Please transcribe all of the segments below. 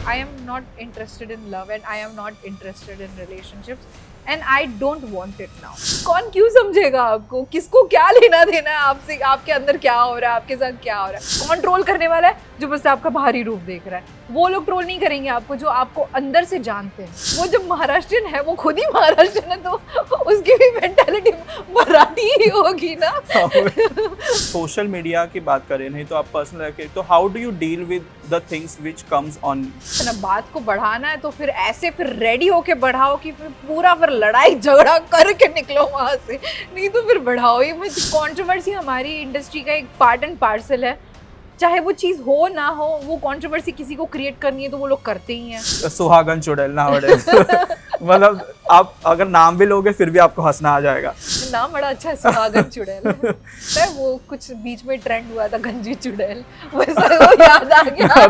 I am not interested in love and I am not interested in relationships and I don't want it now. कौन क्यों समझेगा आपको, किसको क्या लेना देना है आपसे, आपके अंदर क्या हो रहा है, आपके साथ क्या हो रहा है। कौन ट्रोल करने वाला है? जो बस आपका बाहरी रूप देख रहा है। वो लोग ट्रोल नहीं करेंगे आपको जो आपको अंदर से जानते हैं। वो जब महाराष्ट्रियन है वो खुद ही महाराष्ट्रियन है तो उसकी भी मेंटालिटी मराठी ही होगी ना। सोशल मीडिया की बात करें नहीं तो आप पर्सनल रखें, तो how do you deal with the things which comes on? ना बात को बढ़ाना है तो फिर ऐसे फिर रेडी होके बढ़ाओ कि फिर पूरा फिर लड़ाई झगड़ा करके निकलो वहां से, नहीं तो फिर बढ़ाओ ही मत। कंट्रोवर्सी हमारी इंडस्ट्री का एक पार्ट एंड पार्सल है, चाहे वो चीज हो ना हो, वो कंट्रोवर्सी किसी को क्रिएट करनी है तो वो लोग करते ही हैं। सुहागन चुड़ैल ना बड़े मतलब आप अगर नाम भी लोगे फिर भी आपको हंसना आ जाएगा। नाम बड़ा अच्छा है, सुहागन चुड़ैल। तो वो कुछ बीच में ट्रेंड हुआ था गंजी चुड़ैल, वैसा वो याद आ गया।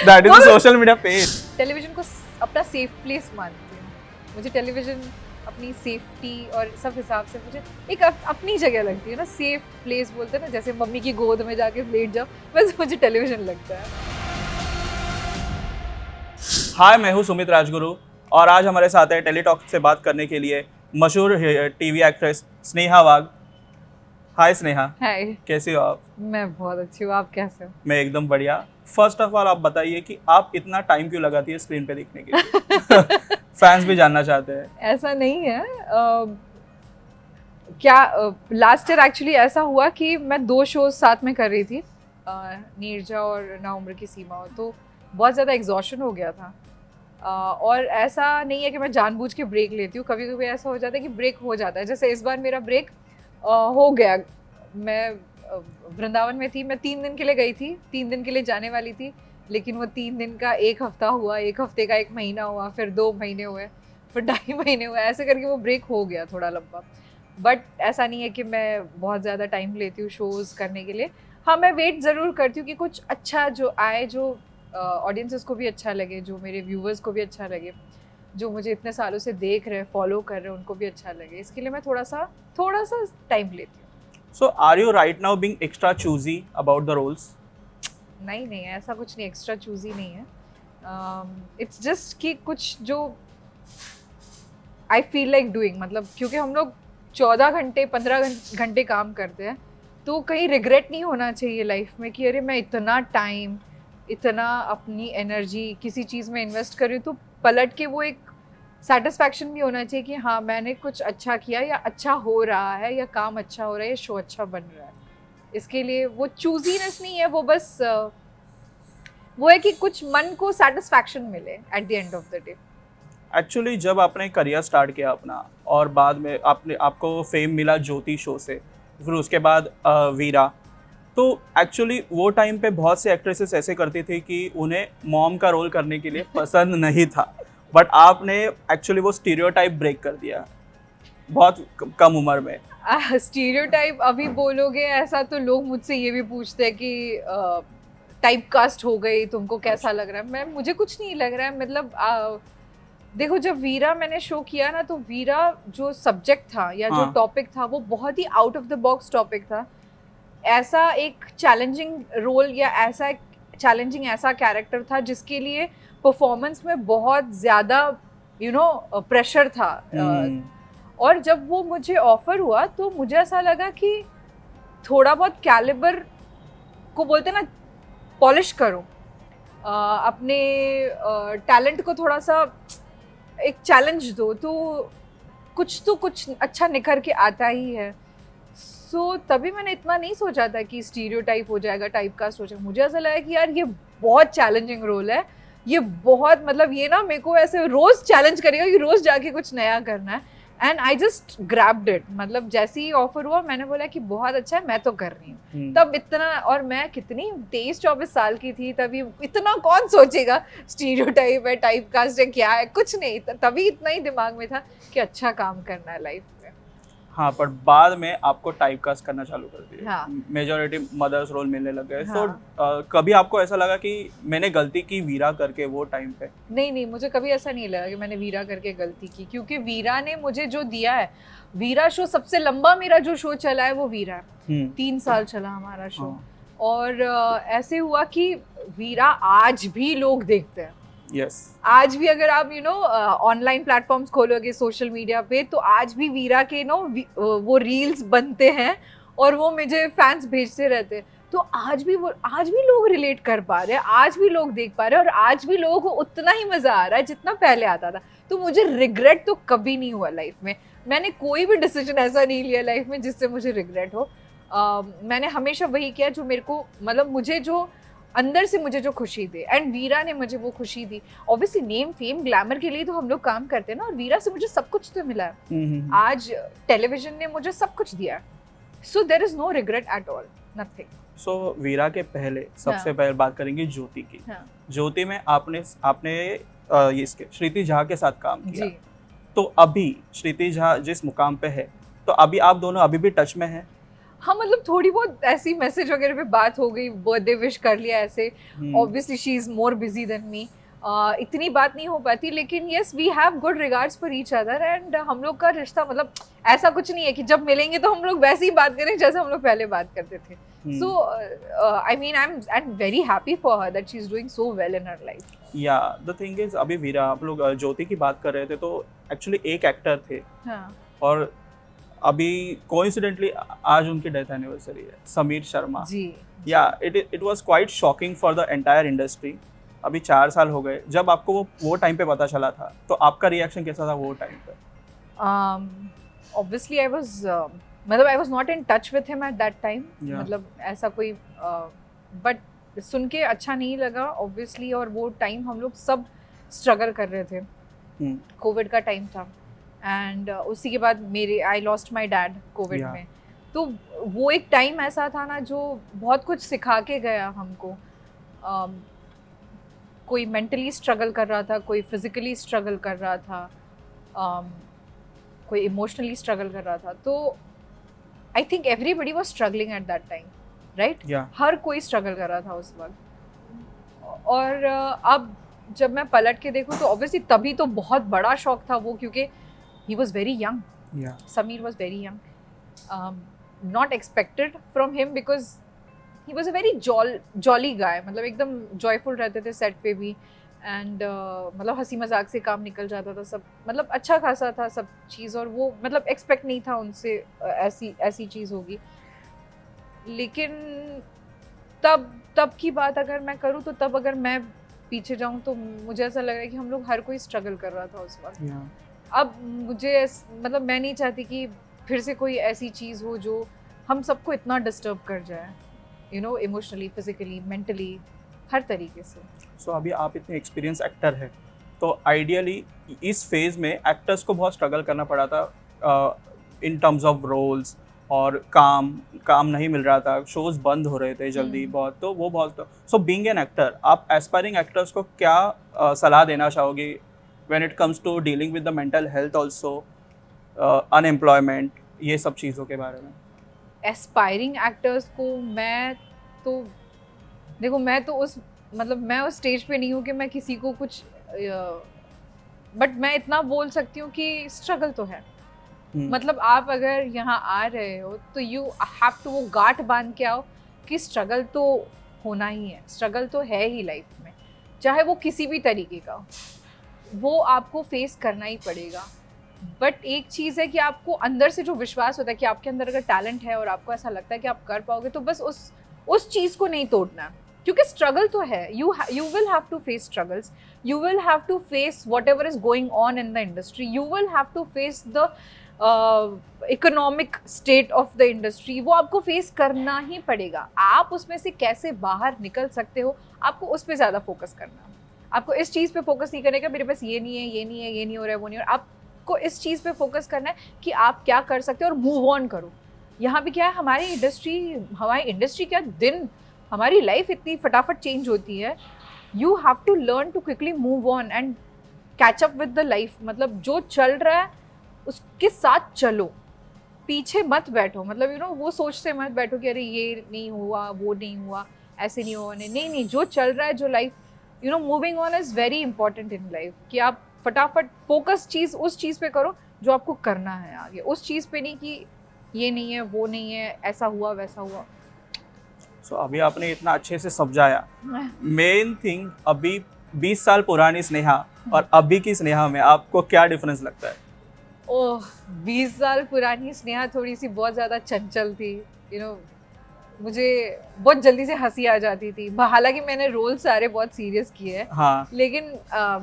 That is social media page. Television को अपना सेफ प्लेस मानती हूँ। मुझे टेलीविजन अपनी सेफ्टी और सब हिसाब से मुझे एक अपनी जगह लगती है ना। सेफ प्लेस बोलते हैं ना, जैसे मम्मी की गोद में जाके लेट जाओ, वैसे मुझे टेलीविजन लगता है। हाय, मैं हूँ सुमित राजगुरु और आज हमारे साथ है टेलीटॉक से बात करने के लिए मशहूर टीवी एक्ट्रेस स्नेहा वाघ। हाय स्नेहा। हाय, कैसी हो आप? मैं बहुत अच्छी हूँ, आप कैसे हो? मैं एकदम बढ़िया। फर्स्ट ऑफ ऑल आप बताइए कि आप इतना टाइम क्यों लगाती है स्क्रीन पे दिखने के लिए? फैंस भी जानना चाहते हैं। ऐसा नहीं है। क्या लास्ट ईयर एक्चुअली ऐसा हुआ कि मैं 2 शोज साथ में कर रही थी, नीरजा और ना उम्र की सीमा, तो बहुत ज़्यादा एग्जॉशन हो गया था। और ऐसा नहीं है कि मैं जानबूझ के ब्रेक लेती हूँ, कभी कभी ऐसा हो जाता है कि ब्रेक हो जाता है। जैसे इस बार मेरा ब्रेक हो गया। मैं वृंदावन में थी, मैं 3 दिन के लिए गई थी, 3 दिन के लिए जाने वाली थी, लेकिन वो 3 दिन का 1 हफ्ता हुआ, 1 हफ्ते का 1 महीना हुआ, फिर 2 महीने हुए, फिर 2.5 महीने हुए, ऐसे करके वो ब्रेक हो गया थोड़ा लंबा। बट ऐसा नहीं है कि मैं बहुत ज़्यादा टाइम लेती हूँ शोज़ करने के लिए। हाँ, मैं वेट ज़रूर करती हूँ कि कुछ अच्छा जो आए, जो ऑडियंसेस को भी अच्छा लगे, जो मेरे व्यूवर्स को भी अच्छा लगे, जो मुझे इतने सालों से देख रहे हैं, फॉलो कर रहे हैं, उनको भी अच्छा लगे। इसके लिए मैं थोड़ा सा टाइम लेती हूँ। So are you right now being extra choosy about the roles? नहीं, ऐसा कुछ नहीं, एक्स्ट्रा चूजी नहीं है। इट्स जस्ट कि कुछ जो आई फील लाइक डूइंग, मतलब क्योंकि हम लोग 14 घंटे 15 घंटे काम करते हैं, तो कहीं रिग्रेट नहीं होना चाहिए लाइफ में कि अरे मैं इतना टाइम, इतना अपनी एनर्जी किसी चीज़ में इन्वेस्ट कर रही हूँ, तो पलट के वो एक सेटिस्फैक्शन भी होना चाहिए कि हाँ मैंने कुछ अच्छा किया, या अच्छा हो रहा है, या काम अच्छा हो रहा है, या शो अच्छा बन रहा है। इसके लिए वो चूजीनेस नहीं है, वो बस वो है कि कुछ मन को सेटिस्फैक्शन मिले at the end of the day. Actually जब आपने करियर स्टार्ट किया अपना और बाद में आपको फेम मिला ज्योति शो से, फिर उसके बाद वीरा, तो एक्चुअली वो टाइम पे बहुत से एक्ट्रेसेस ऐसे करती थी कि उन्हें मॉम का रोल करने के लिए पसंद नहीं था, बट आपने एक्चुअली वो स्टीरियोटाइप ब्रेक कर दिया बहुत कम उम्र में। स्टीरियोटाइप अभी बोलोगे ऐसा तो लोग मुझसे ये भी पूछते हैं कि टाइप कास्ट हो गई, तुमको कैसा लग रहा है? मुझे कुछ नहीं लग रहा है। मतलब देखो, जब वीरा मैंने शो किया ना, तो वीरा जो सब्जेक्ट था या जो टॉपिक था वो बहुत ही out of the box topic था। ऐसा एक चैलेंजिंग रोल या ऐसा एक चैलेंजिंग ऐसा कैरेक्टर था जिसके लिए परफॉर्मेंस में बहुत ज़्यादा प्रेशर था। और जब वो मुझे ऑफर हुआ तो मुझे ऐसा लगा कि थोड़ा बहुत कैलिबर को बोलते ना, पॉलिश करो, अपने टैलेंट को थोड़ा सा एक चैलेंज दो, तो कुछ अच्छा निखर के आता ही है। सो तभी मैंने इतना नहीं सोचा था कि स्टीरियोटाइप हो जाएगा, टाइपकास्ट हो जाएगा। मुझे ऐसा लगा कि यार ये बहुत चैलेंजिंग रोल है, ये बहुत, मतलब ये ना मेरे को ऐसे रोज चैलेंज करेगा कि रोज जाके कुछ नया करना है। And I just grabbed it. मतलब जैसे ही ऑफर हुआ मैंने बोला कि बहुत अच्छा है, मैं तो कर रही हूँ। तब इतना, और मैं कितनी 23-24 साल की थी तभी, इतना कौन सोचेगा स्टीरियोटाइप है, टाइपकास्ट है, क्या है, कुछ नहीं। तभी इतना ही दिमाग में था कि अच्छा काम करना है लाइफ में। हाँ, पर बाद में आपको टाइपकास्ट करना चालू कर दिया। हाँ। मेजॉरिटी मदर्स रोल मिलने लग गए। हाँ। तो कभी आपको ऐसा लगा कि मैंने गलती की वीरा करके वो टाइम पे? नहीं, मुझे कभी ऐसा नहीं लगा कि मैंने वीरा करके गलती की, क्योंकि वीरा ने मुझे जो दिया है, वीरा शो सबसे लंबा मेरा जो शो चला है वो वीरा है। 3 साल चला हमारा शो। और ऐसे हुआ कि वीरा आज भी लोग देखते हैं। यस आज भी अगर आप ऑनलाइन प्लेटफॉर्म्स खोलोगे सोशल मीडिया पे, तो आज भी वीरा के वो रील्स बनते हैं और वो मुझे फैंस भेजते रहते हैं। तो आज भी लोग रिलेट कर पा रहे हैं, आज भी लोग देख पा रहे हैं, और आज भी लोगों को उतना ही मजा आ रहा है जितना पहले आता था। तो मुझे रिग्रेट तो कभी नहीं हुआ लाइफ में। मैंने कोई भी डिसीजन ऐसा नहीं लिया लाइफ में जिससे मुझे रिग्रेट हो। मैंने हमेशा वही किया जो मेरे को, मतलब मुझे जो अंदर से मुझे जो खुशी दे, एंड वीरा ने मुझे वो खुशी दी। ऑब्वियसली नेम फेम ग्लैमर के लिए तो हम लोग काम करते हैं ना, और वीरा से मुझे सब कुछ तो मिला है। आज टेलीविजन ने मुझे सब कुछ दिया, so there is no regret at all, nothing. So Veera के पहले सबसे पहले बात करेंगे ज्योति की। ज्योति में आपने इसके श्रीति झा के साथ काम किया। जी। तो अभी श्रीति झा जिस मुकाम पे है, तो अभी आप दोनों अभी भी टच में हैं? हाँ, मतलब थोड़ी बहुत ऐसी मैसेज वगैरह पे बात हो गई, बर्थडे विश कर लिया ऐसे। Obviously she is more busy than me, इतनी बात नहीं हो पाती, लेकिन yes we have good regards for each other. And हम लोग का रिश्ता, मतलब ऐसा कुछ नहीं है कि जब मिलेंगे तो हम लोग वैसे ही बात करें जैसे हम लोग पहले बात करते थे। So I mean I am very happy for her that she is doing so well in her life. Yeah the thing is, अभी वीरा, आप लोग ज्योति की बात कर रहे थे, तो एक्चुअली एक एक्टर थे। हाँ। और अभी कोइंसिडेंटली आज उनकी डेथ एनिवर्सरी है, समीर शर्मा जी। या it was quite shocking for the entire industry. अभी 4 साल हो गए। जब आपको वो टाइम पे पता चला था, तो आपका रिएक्शन कैसा था वो टाइम पे? Obviously I was not in touch with him at that time. मतलब ऐसा कोई बट सुन के अच्छा नहीं लगा ऑब्वियसली। और वो टाइम हम लोग सब स्ट्रगल कर रहे थे, कोविड का टाइम था। एंड उसी के बाद I lost my dad Covid में। तो वो एक टाइम ऐसा था ना जो बहुत कुछ सिखा के गया हमको। कोई मेंटली स्ट्रगल कर रहा था, कोई फिजिकली स्ट्रगल कर रहा था, कोई इमोशनली स्ट्रगल कर रहा था। तो I think everybody was struggling at that time, right? हर कोई स्ट्रगल कर रहा था उस वक्त। और अब जब मैं पलट के देखूं तो ऑब्वियसली तभी तो बहुत बड़ा शौक था वो, क्योंकि he was very young. Sameer was very young. Not expected from him because he was a very jolly guy. मतलब एकदम joyful रहते थे set पे भी, and मतलब हंसी मजाक से काम निकल जाता था सब। मतलब अच्छा खासा था सब चीज़, और वो मतलब expect नहीं था उनसे ऐसी चीज़ होगी। लेकिन तब की बात अगर मैं करूँ तो तब अगर मैं पीछे जाऊँ तो मुझे ऐसा लग रहा है कि हम लोग हर कोई स्ट्रगल कर रहा था उस वक्त। अब मुझे मतलब मैं नहीं चाहती कि फिर से कोई ऐसी चीज़ हो जो हम सबको इतना डिस्टर्ब कर जाए, इमोशनली, फिजिकली, मेंटली, हर तरीके से। सो अभी आप इतने एक्सपीरियंस एक्टर हैं, तो आइडियली इस फेज़ में एक्टर्स को बहुत स्ट्रगल करना पड़ा था इन टर्म्स ऑफ रोल्स, और काम नहीं मिल रहा था, शोज़ बंद हो रहे थे जल्दी बहुत। तो वो बहुत, सो बीइंग एन एक्टर, आप एस्पायरिंग एक्टर्स को क्या सलाह देना चाहोगे when it comes to dealing with the mental health also, unemployment, ये सब चीज़ों के बारे में? एस्पायरिंग एक्टर्स को मैं उस स्टेज पे नहीं हूँ कि मैं किसी को कुछ, बट मैं इतना बोल सकती हूँ कि स्ट्रगल तो है। मतलब आप अगर यहाँ आ रहे हो तो यू हैव टू वो गांठ बांध के आओ कि स्ट्रगल तो होना ही है, स्ट्रगल तो है ही लाइफ में, चाहे वो किसी भी तरीके का हो, वो आपको फेस करना ही पड़ेगा। बट एक चीज़ है कि आपको अंदर से जो विश्वास होता है कि आपके अंदर अगर टैलेंट है और आपको ऐसा लगता है कि आप कर पाओगे, तो बस उस चीज़ को नहीं तोड़ना, क्योंकि स्ट्रगल तो है। You will have to face struggles, you will have to face whatever is going on in the industry, you will have to face the economic state of the industry. वो आपको face करना ही पड़ेगा। आप उसमें से कैसे बाहर निकल सकते हो, आपको उस पर ज़्यादा फोकस करना है। आपको इस चीज़ पे फोकस नहीं करने का मेरे पास ये नहीं है, ये नहीं है, ये नहीं हो रहा है, वो नहीं हो रहा है। आपको इस चीज़ पे फोकस करना है कि आप क्या कर सकते हो और मूव ऑन करो। यहाँ भी क्या है, हमारी इंडस्ट्री क्या, दिन हमारी लाइफ इतनी फटाफट चेंज होती है। You have to learn to quickly move on and catch up with the life. मतलब जो चल रहा है उसके साथ चलो, पीछे मत बैठो। मतलब वो सोचते मत बैठो कि अरे ये नहीं हुआ, वो नहीं हुआ, ऐसे नहीं हुआ। नहीं, जो चल रहा है, जो life, moving on is very important in life. कि आप फटाफट फोकस उस चीज़ पे करो जो आपको करना है आगे, उस चीज़ पे नहीं कि ये नहीं है, वो नहीं है, ऐसा हुआ, वैसा हुआ। अभी आपने इतना अच्छे से समझाया। मेन थिंग, अभी 20 साल पुरानी स्नेहा और अभी की स्नेहा में आपको क्या डिफरेंस लगता है? ओह, 20 साल पुरानी स्नेहा थोड़ी सी बहुत ज़्यादा चंचल थी, मुझे बहुत जल्दी से हंसी आ जाती थी। हालांकि मैंने रोल सारे बहुत सीरियस किए हैं, हाँ, लेकिन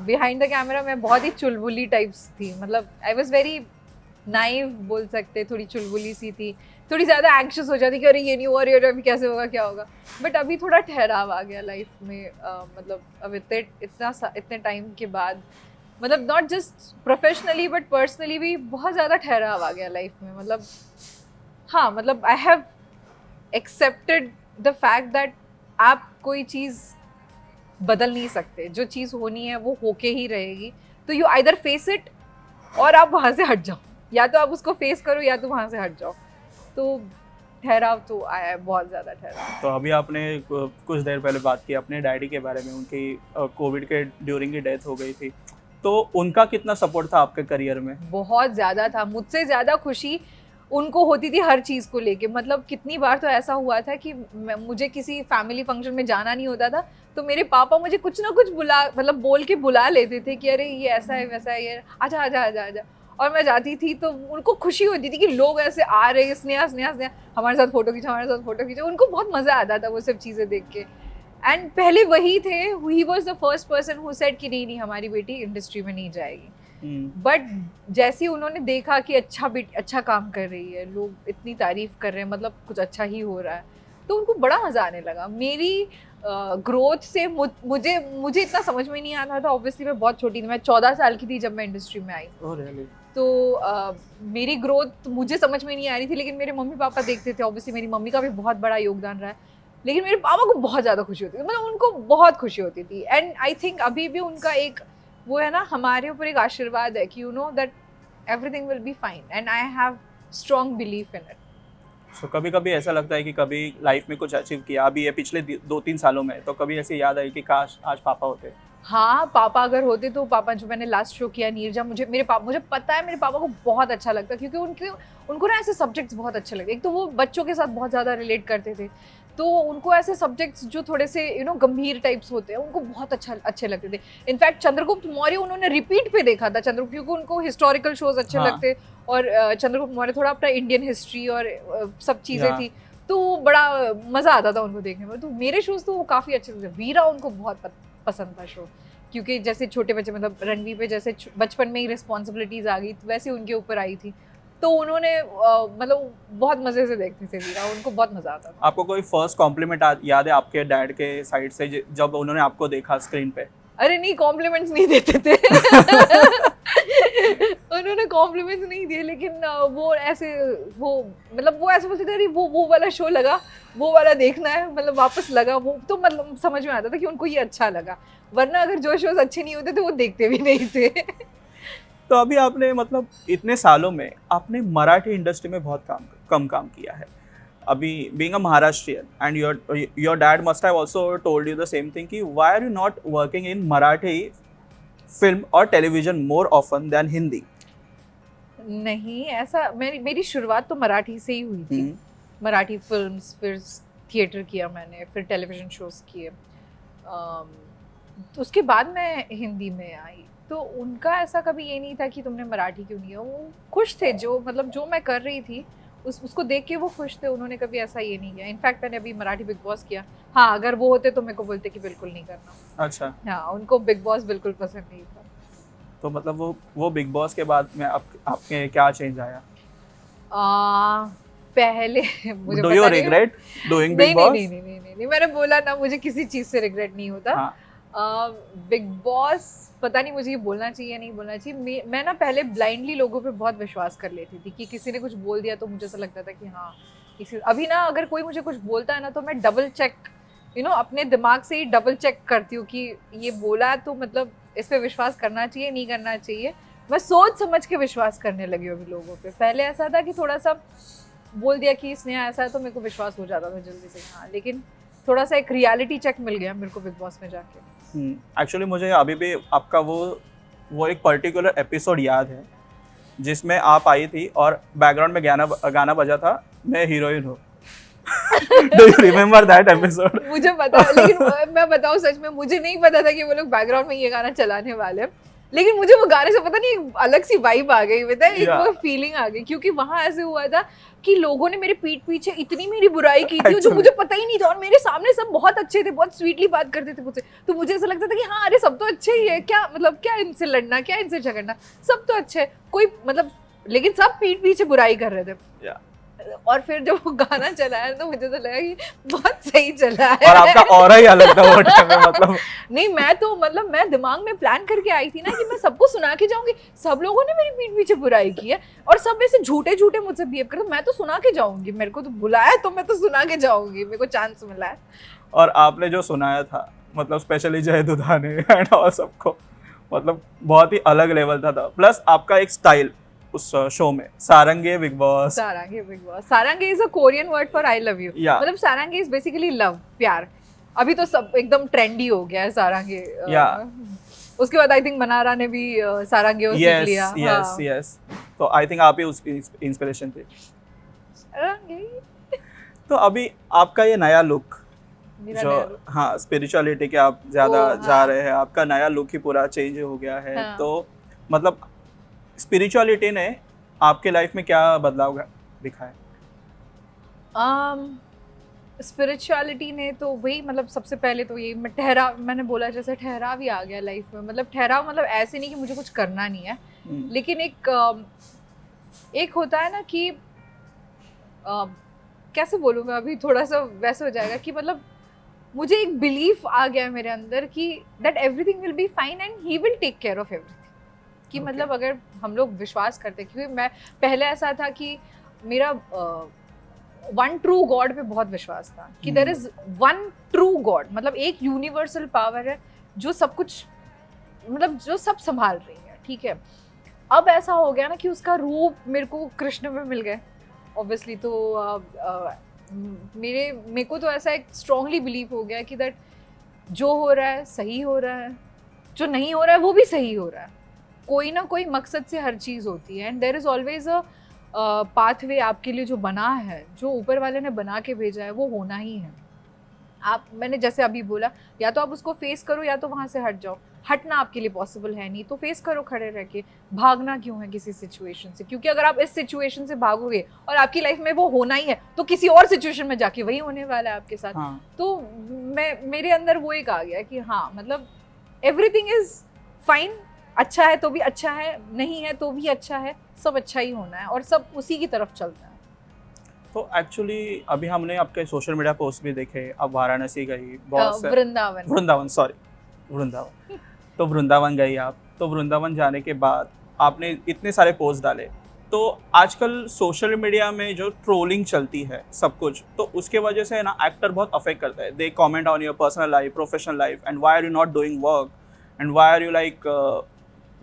बिहाइंड द कैमरा मैं बहुत ही चुलबुली टाइप्स थी। मतलब आई वॉज वेरी नाइव बोल सकते, थोड़ी चुलबुली सी थी, थोड़ी ज़्यादा एंक्शस हो जाती कि अरे ये नहीं हुआ, अरे अभी कैसे होगा, क्या होगा। बट अभी थोड़ा ठहराव आ गया लाइफ में, मतलब अब इतने टाइम के बाद, मतलब not just professionally but personally भी बहुत ज़्यादा ठहराव आ गया लाइफ में। मतलब हाँ, मतलब I have accepted the fact that आप कोई चीज़ बदल नहीं सकते, जो चीज़ होनी है वो होके ही रहेगी। तो यू आइदर फेस इट और आप वहाँ से हट जाओ, या तो आप उसको फेस करो या तो वहाँ से हट जाओ। तो ठहराव तो आया है, बहुत ज़्यादा ठहराव। तो अभी आपने कुछ देर पहले बात की अपने डैडी के बारे में, उनकी कोविड के ड्यूरिंग ही डेथ हो गई थी, तो उनका कितना सपोर्ट था आपके करियर में? बहुत ज़्यादा था, मुझसे ज़्यादा खुशी उनको होती थी हर चीज़ को लेके। मतलब कितनी बार तो ऐसा हुआ था कि मुझे किसी फैमिली फंक्शन में जाना नहीं होता था, तो मेरे पापा मुझे कुछ ना कुछ बोल के बुला लेते थे कि अरे ये ऐसा है वैसा है, ये आजा आजा आजा आजा। और मैं जाती थी तो उनको खुशी होती थी कि लोग ऐसे आ रहे हैं, स्नेहा स्नेहा स्नेहा, हमारे साथ फोटो खींचो, हमारे साथ फोटो खींचो। उनको बहुत मज़ा आता था वो सब चीज़ें देख के। एंड पहले वही थे, he was the first person who said कि नहीं नहीं, हमारी बेटी इंडस्ट्री में नहीं जाएगी। बट जैसे ही उन्होंने देखा कि अच्छा काम कर रही है, लोग इतनी तारीफ कर रहे हैं, मतलब कुछ अच्छा ही हो रहा है, तो उनको बड़ा मज़ा आने लगा। मेरी ग्रोथ से मुझे इतना समझ में नहीं आता था। ऑब्वियसली मैं बहुत छोटी थी, मैं 14 साल की थी जब मैं इंडस्ट्री में आई। Oh, really? तो मेरी ग्रोथ मुझे समझ में नहीं आ रही थी, लेकिन मेरे मम्मी पापा देखते थे। ऑब्वियसली मेरी मम्मी का भी बहुत बड़ा योगदान रहा है, लेकिन मेरे पापा को बहुत ज़्यादा खुशी होती थी, मतलब उनको बहुत खुशी होती थी। एंड आई थिंक अभी भी उनका एक वो है ना, हमारे ऊपर एक आशीर्वाद है कि you know that everything will be fine, and I have strong belief in it. So कभी कभी ऐसा लगता है कि कभी लाइफ में कुछ अचीव किया अभी ये पिछले 2-3 सालों में, तो कभी ऐसे याद आई कि काश आज पापा होते? हाँ, पापा अगर होते तो पापा, जो मैंने लास्ट शो किया नीरजा, मुझे पता है मेरे पापा को बहुत अच्छा लगता, क्योंकि उनको ना ऐसे सब्जेक्ट्स बहुत अच्छे लगते। एक तो वो बच्चों के साथ बहुत ज़्यादा रिलेट करते थे, तो उनको ऐसे सब्जेक्ट्स जो थोड़े से गंभीर टाइप्स होते हैं, उनको बहुत अच्छे लगते थे। इनफैक्ट चंद्रगुप्त मौर्य उन्होंने रिपीट पे देखा था, क्योंकि उनको हिस्टोरिकल शोज अच्छे हाँ। लगते, और चंद्रगुप्त मौर्य थोड़ा अपना इंडियन हिस्ट्री और सब चीज़ें हाँ। थी, तो बड़ा मज़ा आता था उनको देखने में। तो मेरे शोज तो वो काफ़ी अच्छे थे। वीरा उनको बहुत पसंद था शो, क्योंकि जैसे छोटे बच्चे, मतलब रणवीर पे जैसे बचपन में ही रिस्पॉन्सिबिलिटीज आ गई, वैसे उनके ऊपर आई थी, तो उन्होंने मतलब बहुत मज़े से देखते थे वीरा, उनको बहुत मज़ा आता था। आपको कोई फर्स्ट कॉम्प्लीमेंट याद है आपके डैड के साइड से जब उन्होंने आपको देखा स्क्रीन पे? अरे नहीं, कॉम्प्लीमेंट्स नहीं देते थे उन्होंने कॉम्प्लीमेंट्स नहीं दिए, लेकिन वो ऐसे बोलते थे, अरे वो वाला शो लगा, वो वाला देखना है, मतलब वापस लगा वो, तो मतलब समझ में आता था कि उनको ये अच्छा लगा। वरना अगर जो शोज अच्छे नहीं होते थे वो देखते भी नहीं थे तो अभी आपने मतलब इतने सालों में आपने मराठी इंडस्ट्री में बहुत कम काम किया है। अभी being a Maharashtrian and your dad must have also told you the same thing कि why are you not working in Marathi film और television more often than Hindi? नहीं, ऐसा मेरी शुरुआत तो मराठी से ही हुई थी। मराठी फिल्म्स, फिर थिएटर किया मैंने, फिर टेलीविज़न शोज़ किए, तो उसके बाद मैं हिंदी में आई। तो उनका ऐसा कभी ये नहीं था कि तुमने मराठी क्यों नहीं किया, वो खुश थे, जो मैं कर रही थी उसको देख के वो खुश थे। उन्होंने कभी ऐसा ये नहीं किया। इनफैक्ट मैंने अभी मराठी बिग बॉस किया। हाँ, अगर वो होते तो मेरे को बोलते कि बिल्कुल नहीं करना। अच्छा। हाँ, उनको बिग बॉस बिल्कुल पसंद नहीं था। तो मतलब वो बिग बॉस के बाद में आपके क्या चेंज आया? पहले मुझे do you regret doing big boss? नहीं, मैंने बोला ना, मुझे किसी चीज़ से रिग्रेट नहीं होता। हाँ। बिग बॉस, पता नहीं मुझे ये बोलना चाहिए या नहीं बोलना चाहिए। मैं ना पहले ब्लाइंडली लोगों पे बहुत विश्वास कर लेती थी, कि किसी ने कुछ बोल दिया तो मुझे ऐसा लगता था कि हाँ अभी ना अगर कोई मुझे कुछ बोलता है ना, तो मैं डबल चेक अपने दिमाग से ही डबल चेक करती हूँ कि ये बोला तो मतलब इस पे विश्वास करना चाहिए, नहीं करना चाहिए। मैं सोच समझ के विश्वास करने लगी हूँ अभी लोगों पे। पहले ऐसा था कि थोड़ा सा बोल दिया कि इसने ऐसा है तो मेरे को विश्वास हो जाता था जल्दी से। हाँ, लेकिन थोड़ा सा एक रियलिटी चेक मिल गया मेरे को बिग बॉस में जाके। एक्चुअली मुझे अभी भी आपका वो एक पर्टिकुलर एपिसोड याद है जिसमें आप आई थी और बैकग्राउंड में गाना बजा था, मैं हीरोइन हूँ। Do you remember that episode? मुझे पता है, लेकिन मैं बताऊं सच में मुझे नहीं पता था कि वो लोग बैकग्राउंड में ये गाना चलाने वाले हैं। लेकिन मुझे वो गाने से पता नहीं एक अलग सी वाइब आ गई, पता है, एक वो फीलिंग आ गई, क्योंकि वहां ऐसे हुआ था कि लोगों ने मेरे पीठ पीछे इतनी मेरी बुराई की थी जो मुझे पता ही नहीं था, और मेरे सामने सब बहुत अच्छे थे, बहुत स्वीटली बात करते थे मुझसे, तो मुझे ऐसा लगता था कि हाँ अरे सब तो अच्छे ही है, क्या मतलब क्या इनसे लड़ना, क्या इनसे झगड़ना, सब तो अच्छे, कोई मतलब, लेकिन सब पीठ पीछे बुराई कर रहे थे। और फिर जब वो गाना चलाया तो मुझे तो लगा कि बहुत सही चला है, और आपका ऑरा ही अलग था वो टाइम में, मतलब नहीं मैं तो मतलब मैं दिमाग में प्लान करके आई थी ना कि मैं सबको सुना के जाऊंगी, सब लोगों ने मेरी पीठ पीछे बुराई की है और सब ऐसे झूठे झूठे मुझसे बिहेव करते, मैं तो सुना के जाऊंगी, मेरे को तो बुलाया तो मैं तो सुना के जाऊंगी, मेरे को चांस मिला है। और आपने जो सुनाया था, मतलब स्पेशली जय दुधा ने एंड और सबको, मतलब बहुत ही अलग लेवल था प्लस आपका एक स्टाइल उस शो में, saranghae Bigg Boss. Saranghae is a Korean word for I love you, मतलब सारंगे इज बेसिकली लव, प्यार। अभी तो सब एकदम ट्रेंडी हो गया है सारंगे। उसके बाद आई थिंक मनारा ने भी सारंगे सीख लिया। यस तो आई थिंक आप ही उसकी इंस्पिरेशन थे। तो अभी आपका ये नया लुक जो हाँ स्पिरिचुअलिटी के आप ज्यादा जा रहे हैं, आपका नया लुक ही पूरा चेंज हो गया है, तो मतलब स्पिरिचुअलिटी ने आपके लाइफ में क्या बदलाव दिखाया? स्पिरिचुअलिटी ने तो वही, मतलब सबसे पहले तो ये मैंने बोला जैसे ठहराव ही आ गया लाइफ में, मतलब ठहराव मतलब ऐसे नहीं कि मुझे कुछ करना नहीं है, लेकिन एक होता है ना कि कैसे बोलूँ मैं, अभी थोड़ा सा वैसे हो जाएगा कि मतलब मुझे एक बिलीफ आ गया मेरे अंदर कि that everything will be fine and he will take care of everything, कि मतलब अगर हम लोग विश्वास करते, क्योंकि मैं पहले ऐसा था कि मेरा वन ट्रू गॉड पे बहुत विश्वास था कि there is one true God, मतलब एक यूनिवर्सल पावर है जो सब कुछ, मतलब जो सब संभाल रही है, ठीक है। अब ऐसा हो गया ना कि उसका रूप मेरे को कृष्ण में मिल गए ऑब्वियसली, तो मेरे को तो ऐसा एक स्ट्रांगली बिलीव हो गया कि दैट जो हो रहा है सही हो रहा है, जो नहीं हो रहा है वो भी सही हो रहा है, कोई ना कोई मकसद से हर चीज़ होती है, and there is always a pathway आपके लिए जो बना है, जो ऊपर वाले ने बना के भेजा है वो होना ही है। मैंने जैसे अभी बोला, या तो आप उसको फेस करो या तो वहाँ से हट जाओ, हटना आपके लिए पॉसिबल है नहीं तो फेस करो खड़े रह के, भागना क्यों है किसी सिचुएशन से, क्योंकि अगर आप इस सिचुएशन से भागोगे और आपकी लाइफ में वो होना ही है तो किसी और सिचुएशन में जाके वही होने वाला है आपके साथ। तो मेरे अंदर वो एक आ गया कि हाँ मतलब एवरीथिंग इज फाइन, अच्छा है तो भी अच्छा है, नहीं है तो भी अच्छा है, सब अच्छा ही होना है और सब उसी की तरफ चलना है। तो एक्चुअली अभी हमने आपके सोशल मीडिया पोस्ट भी देखे, आप वाराणसी गई, बहुत वृंदावन तो वृंदावन गई आप, तो वृंदावन जाने के बाद आपने इतने सारे पोस्ट डाले, तो आजकल सोशल मीडिया में जो ट्रोलिंग चलती है सब कुछ, तो उसके वजह से ना एक्टर बहुत अफेक्ट करता है, they comment on your personal life, professional life, and why are you not doing work, and why are you like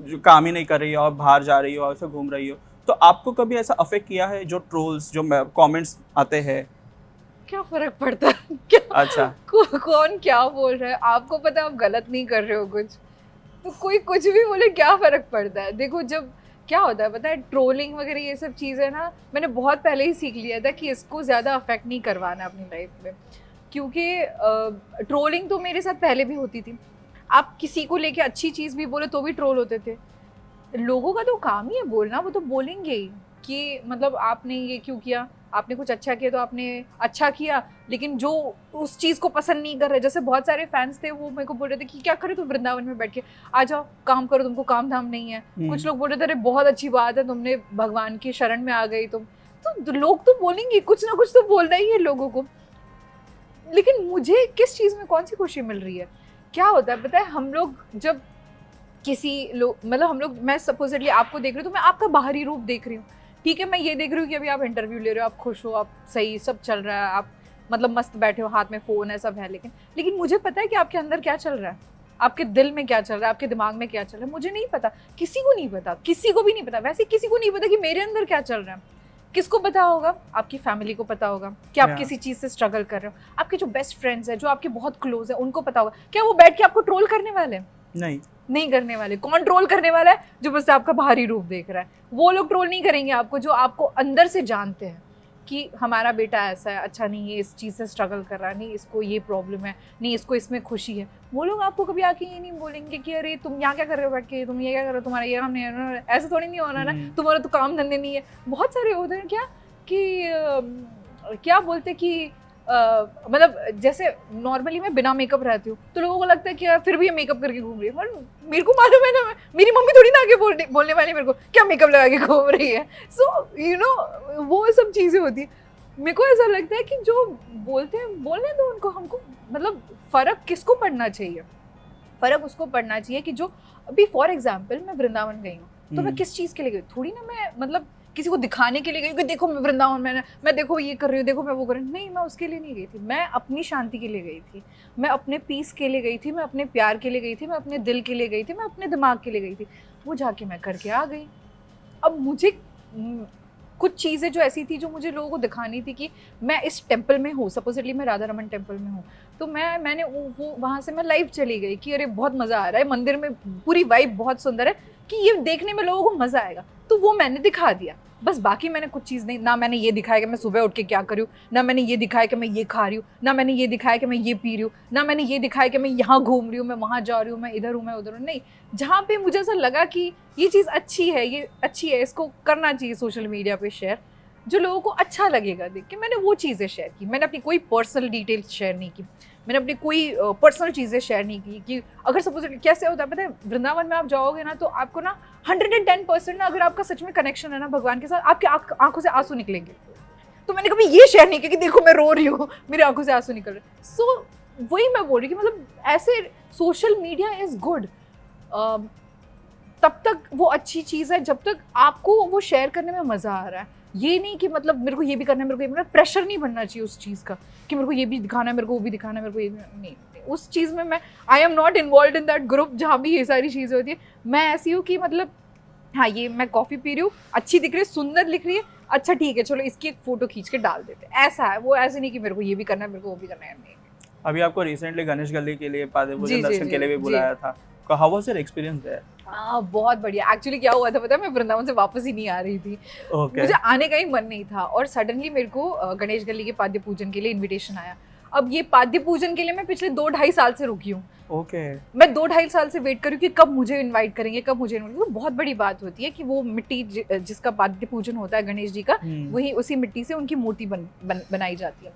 जो काम ही नहीं कर रही हो और बाहर जा रही हो और ऐसे घूम रही हो। तो आपको कभी ऐसा अफेक्ट किया है जो ट्रोल्स, जो कमेंट्स आते हैं? क्या फर्क पड़ता है क्या? अच्छा कौन क्या बोल रहा है, आपको पता है आप गलत नहीं कर रहे हो कुछ, तो कोई कुछ भी बोले क्या फर्क पड़ता है। देखो जब क्या होता है पता है, ट्रोलिंग वगैरह ये सब चीज़ें ना मैंने बहुत पहले ही सीख लिया था कि इसको ज़्यादा अफेक्ट नहीं करवाना अपनी लाइफ में, क्योंकि ट्रोलिंग तो मेरे साथ पहले भी होती थी। आप किसी को लेके अच्छी चीज़ भी बोले तो भी ट्रोल होते थे। लोगों का तो काम ही है बोलना, वो तो बोलेंगे ही कि मतलब आपने ये क्यों किया, आपने कुछ अच्छा किया तो आपने अच्छा किया, लेकिन जो उस चीज़ को पसंद नहीं कर रहे, जैसे बहुत सारे फैंस थे वो मेरे को बोल रहे थे कि क्या करे तुम वृंदावन में बैठ के, आ जाओ काम करो, तुमको काम धाम नहीं है। कुछ लोग बोल रहे थे अरे बहुत अच्छी बात है तुमने भगवान की शरण में आ गई तुम, तो लोग तो बोलेंगे, कुछ ना कुछ तो बोलना ही है लोगों को। लेकिन मुझे किस चीज़ में कौन सी खुशी मिल रही है? क्या होता है पता है, हम लोग जब किसी लोग मतलब हम लोग, मैं सपोजिटली आपको देख रही हूँ तो मैं आपका बाहरी रूप देख रही हूँ, ठीक है, मैं ये देख रही हूँ कि अभी आप इंटरव्यू ले रहे हो, आप खुश हो, आप सही सब चल रहा है, आप मतलब मस्त बैठे हो, हाथ में फ़ोन है, सब है, लेकिन मुझे पता है कि आपके अंदर क्या चल रहा है, आपके दिल में क्या चल रहा है, आपके दिमाग में क्या चल रहा है, मुझे नहीं पता, किसी को नहीं पता, किसी को भी नहीं पता, वैसे किसी को नहीं पता कि मेरे अंदर क्या चल रहा है। किसको पता होगा? आपकी फैमिली को पता होगा कि आप किसी चीज़ से स्ट्रगल कर रहे हो, आपके जो बेस्ट फ्रेंड्स हैं, जो आपके बहुत क्लोज है, उनको पता होगा। क्या वो बैठ के आपको ट्रोल करने वाले हैं? नहीं करने वाले। कौन ट्रोल करने वाला है? जो बस आपका बाहरी रूप देख रहा है। वो लोग ट्रोल नहीं करेंगे आपको जो आपको अंदर से जानते हैं कि हमारा बेटा ऐसा है, अच्छा नहीं ये इस चीज़ से स्ट्रगल कर रहा है, नहीं इसको ये प्रॉब्लम है, नहीं इसको इसमें खुशी है, वो लोग आपको कभी आके ये नहीं बोलेंगे कि अरे तुम यहाँ क्या कर रहे हो बैठ के, तुम ये क्या कर रहे हो, तुम्हारा ये काम नहीं है, ऐसा थोड़ी नहीं होना ना, तुम्हारा तो काम धंधे नहीं है। बहुत सारे होते हैं क्या कि क्या बोलते कि मतलब जैसे नॉर्मली मैं बिना मेकअप रहती हूँ तो लोगों को लगता है कि यार फिर भी ये मेकअप करके घूम रही है, पर मेरे को मालूम है ना, मेरी मम्मी थोड़ी ना आगे बोलने वाली मेरे को क्या मेकअप लगा के घूम रही है। सो यू नो वो सब चीज़ें होती है। मेरे को ऐसा लगता है कि जो बोलते हैं बोलने दो उनको, हमको मतलब फ़र्क किसको पड़ना चाहिए, फ़र्क उसको पड़ना चाहिए कि जो अभी फॉर एग्जाम्पल मैं वृंदावन गई हूँ तो मैं किस चीज़ के लिए गई, थोड़ी ना मैं मतलब किसी को दिखाने के लिए गई कि देखो मैं वृंदावन में, मैं देखो ये कर रही हूँ, देखो मैं वो कर रही हूँ, नहीं मैं उसके लिए नहीं गई थी, मैं अपनी शांति के लिए गई थी, मैं अपने पीस के लिए गई थी, मैं अपने प्यार के लिए गई थी, मैं अपने दिल के लिए गई थी, मैं अपने दिमाग के लिए गई थी, वो जाके मैं करके आ गई। अब मुझे कुछ चीज़ें जो ऐसी थी जो मुझे लोगों को दिखानी थी कि मैं इस टेम्पल में हूँ, सपोजिटली मैं राधा रमन टेम्पल में हूँ, तो मैंने वो वहाँ से मैं लाइव चली गई कि अरे बहुत मज़ा आ रहा है, मंदिर में पूरी वाइब बहुत सुंदर है कि ये देखने में लोगों को मज़ा आएगा, तो वो मैंने दिखा दिया बस। बाकी मैंने कुछ चीज़ नहीं, ना मैंने ये दिखाया कि मैं सुबह उठ के क्या कर रही हूँ, ना मैंने ये दिखाया कि मैं ये खा रही हूँ, ना मैंने ये दिखाया कि मैं ये पी रही हूँ, ना मैंने ये दिखाया कि मैं यहाँ घूम रही हूँ, मैं वहाँ जा रही हूँ, मैं इधर हूँ, मैं उधर हूँ। नहीं, जहाँ पे मुझे ऐसा लगा कि ये चीज़ अच्छी है, ये अच्छी है, इसको करना चाहिए सोशल मीडिया पे शेयर, जो लोगों को अच्छा लगेगा देख के, मैंने वो चीज़ें शेयर की। मैंने अपनी कोई पर्सनल डिटेल्स शेयर नहीं की, मैंने अपनी कोई पर्सनल चीज़ें शेयर नहीं की कि अगर सपोज कैसे होता है पता है, वृंदावन में आप जाओगे ना तो आपको ना 110% ना अगर आपका सच में कनेक्शन है ना भगवान के साथ, आपकी आंखों से आंसू निकलेंगे। तो मैंने कभी ये शेयर नहीं किया कि देखो मैं रो रही हूँ, मेरी आंखों से आंसू निकल रहे। सो वही मैं बोल रही कि मतलब ऐसे सोशल मीडिया इज़ गुड, तब तक वो अच्छी चीज़ है जब तक आपको वो शेयर करने में मज़ा आ रहा है। ये नहीं कि मतलब मेरे को ये भी करना है, मेरे को ये, मतलब प्रेशर नहीं बनना चाहिए उस चीज़ का कि मेरे को ये भी दिखाना है, मेरे को वो भी दिखाना है, मेरे को ये नहीं, उस चीज़ में मैं आई am not involve in that group जहाँ भी ये सारी चीज़ें होती है। मैं ऐसी हूँ कि मतलब हाँ ये मैं कॉफ़ी पी रही हूँ, अच्छी दिख रही है, सुंदर लिख रही है, अच्छा ठीक है चलो इसकी एक फ़ोटो खींच के डाल देते, ऐसा है वो। ऐसे नहीं कि मेरे को ये भी करना है, मेरे को वो भी करना है, नहीं। अभी आपको रिसेंटली गणेश गली के लिए पादे पूजन दर्शन के लिए भी बुलाया था, how was your experience there? बहुत बढ़िया। एक्चुअली क्या हुआ था पता है, मैं वृंदावन से वापस ही नहीं आ रही थी, मुझे आने का ही मन नहीं था, और सडनली मेरे को गणेश गली के पाद्य पूजन के लिए इनविटेशन आया। अब ये पाद्य पूजन के लिए मैं पिछले 2-2.5 साल से रुकी हूँ। मैं 2-2.5 साल से वेट कर रही हूँ कि कब मुझे इनवाइट करेंगे, कब मुझे इनवाइट। तो बहुत बड़ी बात होती है कि वो मिट्टी जिसका पाद्य पूजन होता है गणेश जी का, वही उसी मिट्टी से उनकी मूर्ति बनाई जाती है।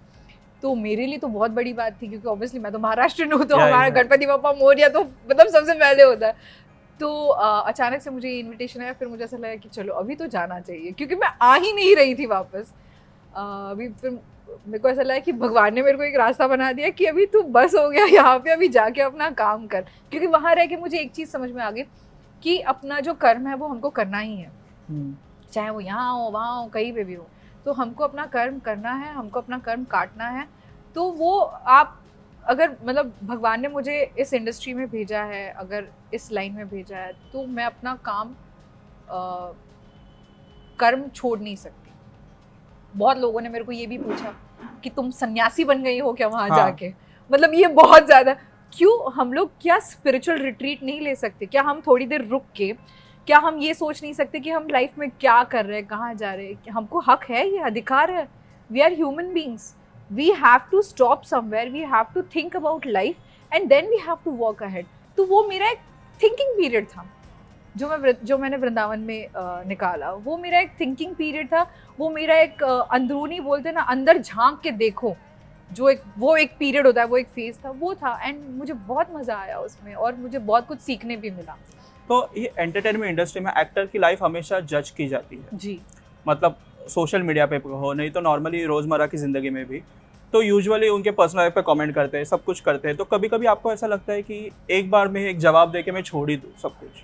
तो मेरे लिए तो बहुत बड़ी बात थी क्योंकि ऑब्वियसली मैं तो महाराष्ट्र में हूँ, तो हमारा गणपति बप्पा मोरया तो मतलब सबसे पहले होता है। तो अचानक से मुझे इनविटेशन आया, फिर मुझे ऐसा लगा कि चलो अभी तो जाना चाहिए, क्योंकि मैं आ ही नहीं रही थी वापस। अभी फिर मेरे को ऐसा लगा कि भगवान ने मेरे को एक रास्ता बना दिया कि अभी तू बस हो गया यहाँ पे, अभी जाके अपना काम कर। क्योंकि वहाँ रह के मुझे एक चीज़ समझ में आ गई कि अपना जो कर्म है वो हमको करना ही है, चाहे वो यहाँ हो वहाँ हो कहीं पे भी हो, तो हमको अपना कर्म करना है, हमको अपना कर्म काटना है। तो वो आप अगर मतलब भगवान ने मुझे इस इंडस्ट्री में भेजा है, अगर इस लाइन में भेजा है, तो मैं अपना काम कर्म छोड़ नहीं सकती। बहुत लोगों ने मेरे को ये भी पूछा कि तुम सन्यासी बन गई हो क्या वहाँ जाके, मतलब ये बहुत ज़्यादा, क्यों हम लोग क्या स्पिरिचुअल रिट्रीट नहीं ले सकते? क्या हम थोड़ी देर रुक के, क्या हम ये सोच नहीं सकते कि हम लाइफ में क्या कर रहे हैं, कहाँ जा रहे हैं? हमको हक है, ये अधिकार है, we are human beings, we have to stop somewhere, we have to think about life and then we have to walk ahead। तो वो मेरा एक थिंकिंग पीरियड था जो मैंने वृंदावन में निकाला। वो मेरा एक थिंकिंग पीरियड था, वो मेरा एक अंदरूनी बोलते ना, अंदर झांक के देखो, वो एक पीरियड होता है, वो एक फेज था, वो था। एंड मुझे बहुत मज़ा आया उसमें और मुझे बहुत कुछ सीखने भी मिला। तो ये एंटरटेनमेंट इंडस्ट्री में एक्टर की लाइफ हमेशा जज की जाती है जी, मतलब सोशल मीडिया पे हो, नहीं तो नॉर्मली रोज़मर्रा की ज़िंदगी में भी, तो यूजुअली उनके पर्सनल लाइफ पे कमेंट करते हैं, सब कुछ करते हैं। तो कभी कभी आपको ऐसा लगता है कि एक बार में एक जवाब दे के मैं छोड़ ही दूँ सब कुछ?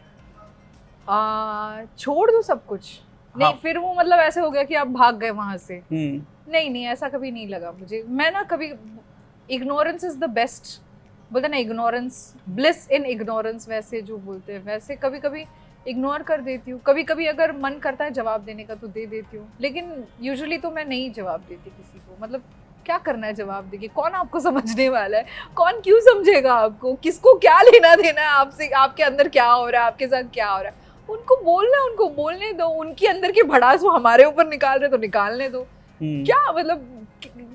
छोड़ दूँ सब कुछ? नहीं, फिर वो मतलब ऐसे हो गया कि आप भाग गए वहाँ से। नहीं, ऐसा कभी नहीं लगा मुझे। मैं ना कभी, इग्नोरेंस इज द बेस्ट बोलते ना, इग्नोरेंस, ब्लिस इन इग्नोरेंस वैसे जो बोलते हैं, वैसे कभी कभी इग्नोर कर देती हूँ। कभी कभी अगर मन करता है जवाब देने का तो दे देती हूँ, लेकिन यूजुअली तो मैं नहीं जवाब देती किसी को। मतलब क्या करना है जवाब देके, कौन आपको समझने वाला है, कौन क्यों समझेगा आपको, किसको क्या लेना देना है आपसे, आपके अंदर क्या हो रहा है, आपके साथ क्या हो रहा है। उनको बोलना, उनको बोलने दो, उनके अंदर की भड़ास वो हमारे ऊपर निकाल रहे तो निकालने दो। क्या मतलब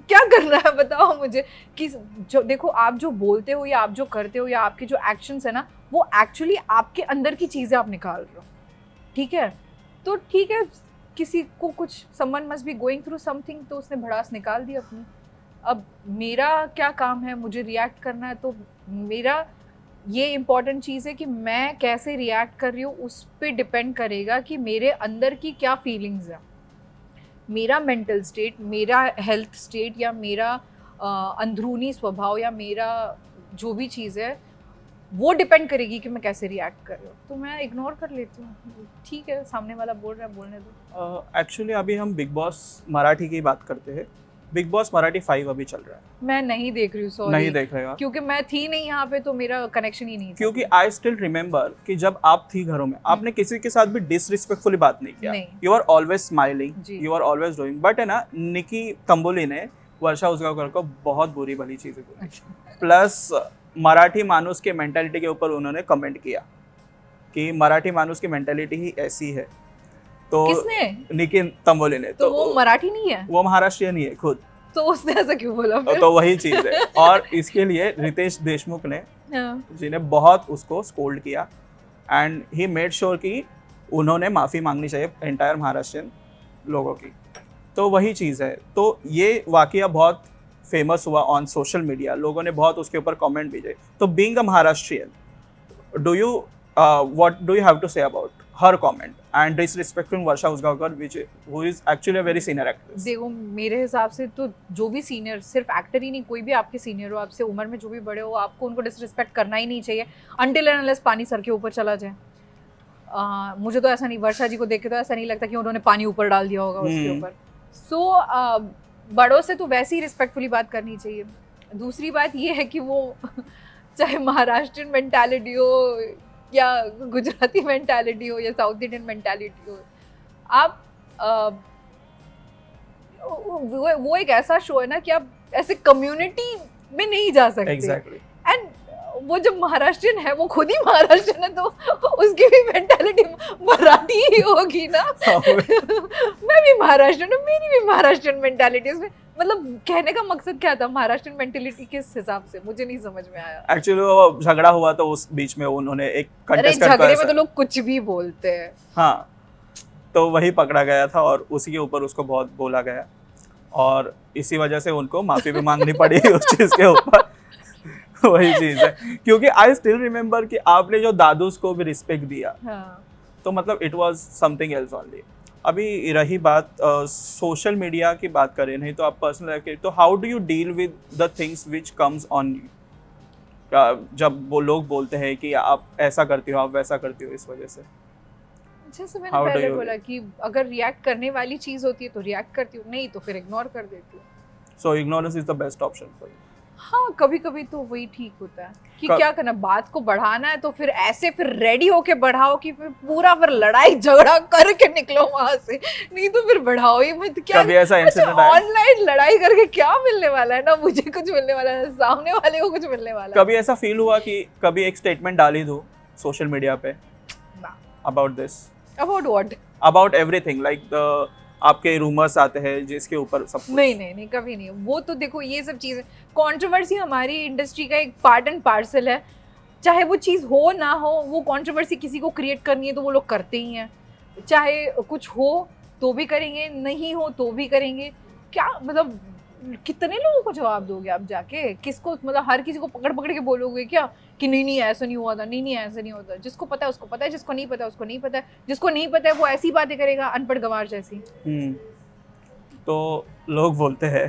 क्या करना है बताओ मुझे। कि जो देखो, आप जो बोलते हो या आप जो करते हो या आपके जो एक्शंस है ना, वो एक्चुअली आपके अंदर की चीजें आप निकाल रहे हो, ठीक है। तो ठीक है, किसी को कुछ, someone must be going through something, तो उसने भड़ास निकाल दी अपनी। अब मेरा क्या काम है, मुझे रिएक्ट करना है, तो मेरा ये इम्पॉर्टेंट चीज़ है कि मैं कैसे रिएक्ट कर रही हूँ, उस पर डिपेंड करेगा कि मेरे अंदर की क्या फीलिंग्स हैं, मेरा मेंटल स्टेट, मेरा हेल्थ स्टेट, या मेरा अंदरूनी स्वभाव, या मेरा जो भी चीज़ है, वो डिपेंड करेगी कि मैं कैसे रिएक्ट कर रही हूँ। तो मैं इग्नोर कर लेती हूँ, ठीक है, सामने वाला बोल रहा है, बोलने दो। एक्चुअली अभी हम बिग बॉस मराठी की बात करते हैं। बिग बॉस मराठी 5 अभी चल रहा है। मैं नहीं देख रही हूँ, सॉरी। नहीं देख रहे हो आप? क्योंकि मैं थी नहीं यहाँ पे, तो मेरा कनेक्शन ही नहीं था। क्योंकि आई स्टिल रिमेम्बर कि जब आप थी घरों में, आपने किसी के साथ भी डिसरिस्पेक्टफुली बात नहीं किया। नहीं। यू आर ऑलवेज स्माइलिंग, जी। You are always doing. But है ना, निकी तंबोली ने वर्षा उसगांवकर को बहुत बुरी भली चीजें बोली, प्लस मराठी मानुस के मेंटालिटी के ऊपर उन्होंने कमेंट किया कि मराठी मानुस की मेंटालिटी ही ऐसी है। तो किसने? निकी तंबोली ने। तो वो मराठी नहीं है, वो महाराष्ट्रियन ही है खुद। तो उसने ऐसा क्यों बोला फिर? तो वही चीज है। और इसके लिए रितेश देशमुख ने जिन्हें बहुत उसको स्कोल्ड किया, एंड ही मेड श्योर कि उन्होंने माफ़ी मांगनी चाहिए एंटायर महाराष्ट्रियन लोगों की। तो वही चीज़ है। तो ये वाकया बहुत फेमस हुआ ऑन सोशल मीडिया, लोगों ने बहुत उसके ऊपर कमेंट भेजे। तो being a Maharashtrian, what do you have to say about her comment and disrespecting Varsha Usgaonkar, who is actually a very senior actress? देखो, मेरे हिसाब से तो जो भी सीनियर, सिर्फ एक्टर ही नहीं, कोई भी आपके सीनियर हो, आपसे उम्र में जो भी बड़े हो, आपको उनको डिसरिस्पेक्ट करना ही नहीं चाहिए until and unless पानी सर के ऊपर चला जाए। मुझे तो ऐसा नहीं, वर्षा जी को देख के तो ऐसा नहीं लगता कि उन्होंने पानी ऊपर डाल दिया होगा उसके ऊपर। सो बड़ों से तो वैसे ही रिस्पेक्टफुली बात करनी चाहिए। दूसरी बात ये है कि वो चाहे महाराष्ट्रियन मेंटालिटी हो या गुजराती मेंटालिटी हो या साउथ इंडियन मेंटालिटी हो, आप वो एक ऐसा शो है ना कि आप ऐसे कम्युनिटी में नहीं जा सकते। Exactly. एंड वो जब महाराष्ट्रियन है, वो खुद ही महाराष्ट्रियन है, तो उसकी भी मेंटालिटी मराठी ही होगी ना। मैं भी महाराष्ट्रियन हूँ, मेरी भी महाराष्ट्रियन मेंटालिटी। उसमें मतलब कहने का मकसद क्या था, महाराष्ट्रियन मेंटालिटी किस हिसाब से, मुझे नहीं समझ में आया। एक्चुअली वो झगड़ा हुआ तो उस बीच में उन्होंने एक कंटेस्टेंट को, झगड़े में तो लोग कुछ भी बोलते हैं। हाँ, तो वही पकड़ा गया था और उसी के ऊपर उसको बहुत बोला गया, और इसी वजह से उनको माफी भी मांगनी पड़ी उस चीज के ऊपर। वही चीज है, क्योंकि आई स्टिल रिमेम्बर कि आपने जो दादूस को भी रिस्पेक्ट दिया, हाँ। तो मतलब it was something else only. अभी रही बात सोशल मीडिया की बात करें, नहीं तो आप पर्सनल लाइफ के, तो how do you deal with the things which comes on you? जब वो लोग बोलते हैं कि आप ऐसा करती हो, आप वैसा करती हो, इस वजह से। जैसे मैंने पहले बोला कि अगर रिएक्ट करने वाली चीज होती है तो रिएक्ट करती हूँ, नहीं तो फिर इग्नोर कर देती हूँ। So ignorance is the best option for you. हाँ, कभी कभी तो वही ठीक होता है कि क्या करना, बात को बढ़ाना है तो फिर ऐसे फिर रेडी होके बढ़ाओ कि फिर पूरा फिर लड़ाई झगड़ा करके निकलो वहां से, नहीं तो फिर बढ़ाओ ही मत। क्या कभी ऐसा इंसिडेंट आया? ऑनलाइन लड़ाई करके क्या मिलने वाला है, ना मुझे कुछ मिलने वाला है, सामने वाले को कुछ मिलने वाला है। कभी ऐसा फील हुआ कि कभी एक स्टेटमेंट डाली दो सोशल मीडिया पे about this? About what? About everything, like आपके रूमर्स आते हैं जिसके ऊपर सब कुछ। नहीं, कभी नहीं। वो तो देखो, ये सब चीज़ें, कंट्रोवर्सी हमारी इंडस्ट्री का एक पार्ट एंड पार्सल है। चाहे वो चीज़ हो ना हो, वो कंट्रोवर्सी किसी को क्रिएट करनी है तो वो लोग करते ही हैं। चाहे कुछ हो तो भी करेंगे, नहीं हो तो भी करेंगे। क्या मतलब, कितने लोगों को जवाब दोगे आप जाके? किसको, मतलब हर किसी को पकड़ के बोलोगे क्या कि नहीं ऐसा नहीं हुआ था, नहीं ऐसा नहीं होता? जिसको पता है उसको पता है, जिसको नहीं पता है उसको नहीं पता है, जिसको नहीं पता है वो ऐसी बातें करेगा अनपढ़ गंवार जैसी। तो लोग बोलते हैं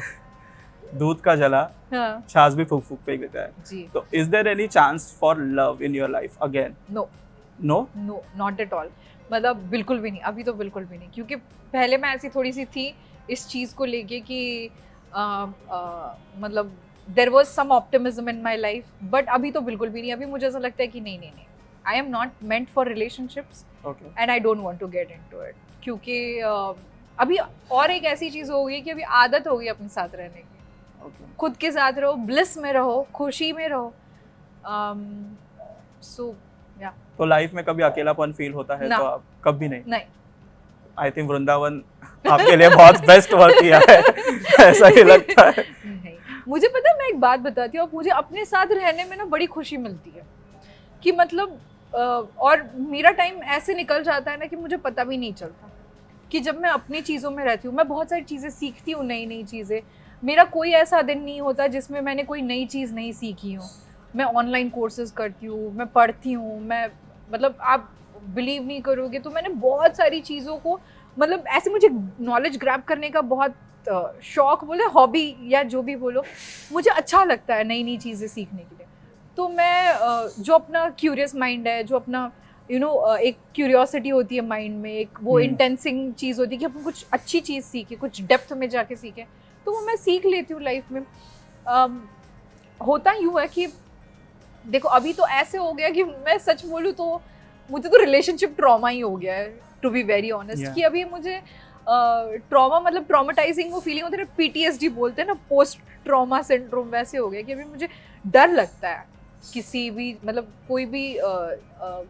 दूध का जला, हाँ, छाछ भी फूक फेंक देता है जी। तो is there any chance for love in your life again? No, not at all. मतलब बिल्कुल भी नहीं, अभी तो बिल्कुल भी नहीं। क्योंकि पहले मैं ऐसी थोड़ी सी थी इस चीज़ को लेके कि मतलब there was some optimism in my life, but अभी तो बिल्कुल भी नहीं। अभी मुझे ऐसा लगता है कि नहीं, I am not meant for relationships and I don't want to get into it. क्योंकि अभी और एक ऐसी चीज़ हो गई कि अभी आदत हो गई अपने साथ रहने की। खुद के साथ रहो, ब्लिस में रहो, खुशी में रहो। सो या, तो लाइफ में कभी अकेलापन फील होता है? तो आप कभी नहीं? आई थिंक वृंदावन आपके लिए बहुत बेस्ट वर्क किया है, ऐसा ही लगता है। नहीं, मुझे पता है, मैं एक बात बताती हूँ, मुझे अपने साथ रहने में ना बड़ी खुशी मिलती है कि मतलब और मेरा टाइम ऐसे निकल जाता है ना कि मुझे पता भी नहीं चलता कि जब मैं अपनी चीज़ों में रहती हूँ। मैं बहुत सारी चीज़ें सीखती हूँ, नई नई चीज़ें। मेरा कोई ऐसा दिन नहीं होता जिसमें मैंने कोई नई चीज़ नहीं सीखी हो। मैं ऑनलाइन कोर्सेज करती हूँ, मैं पढ़ती हूँ, मैं मतलब आप बिलीव नहीं करोगे तो मैंने बहुत सारी चीज़ों को मतलब ऐसे मुझे नॉलेज ग्रैब करने का बहुत शौक बोले, हॉबी या जो भी बोलो, मुझे अच्छा लगता है नई नई चीज़ें सीखने के लिए। तो मैं जो अपना क्यूरियस माइंड है, जो अपना एक क्यूरियोसिटी होती है माइंड में, एक वो इंटेंसिंग चीज़ होती है कि अपन कुछ अच्छी चीज़ सीखें, कुछ डेप्थ में जाके सीखें, तो वो मैं सीख लेती हूँ लाइफ में। होता यूँ है कि देखो अभी तो ऐसे हो गया कि मैं सच बोलूँ तो मुझे तो रिलेशनशिप ट्रॉमा ही हो गया है, टू बी वेरी ऑनेस्ट, कि अभी मुझे ट्रॉमा मतलब ट्रॉमेटाइजिंग वो फीलिंग होती है ना, PTSD बोलते हैं ना, पोस्ट ट्रॉमा सिंड्रोम, वैसे हो गया कि अभी मुझे डर लगता है किसी भी मतलब कोई भी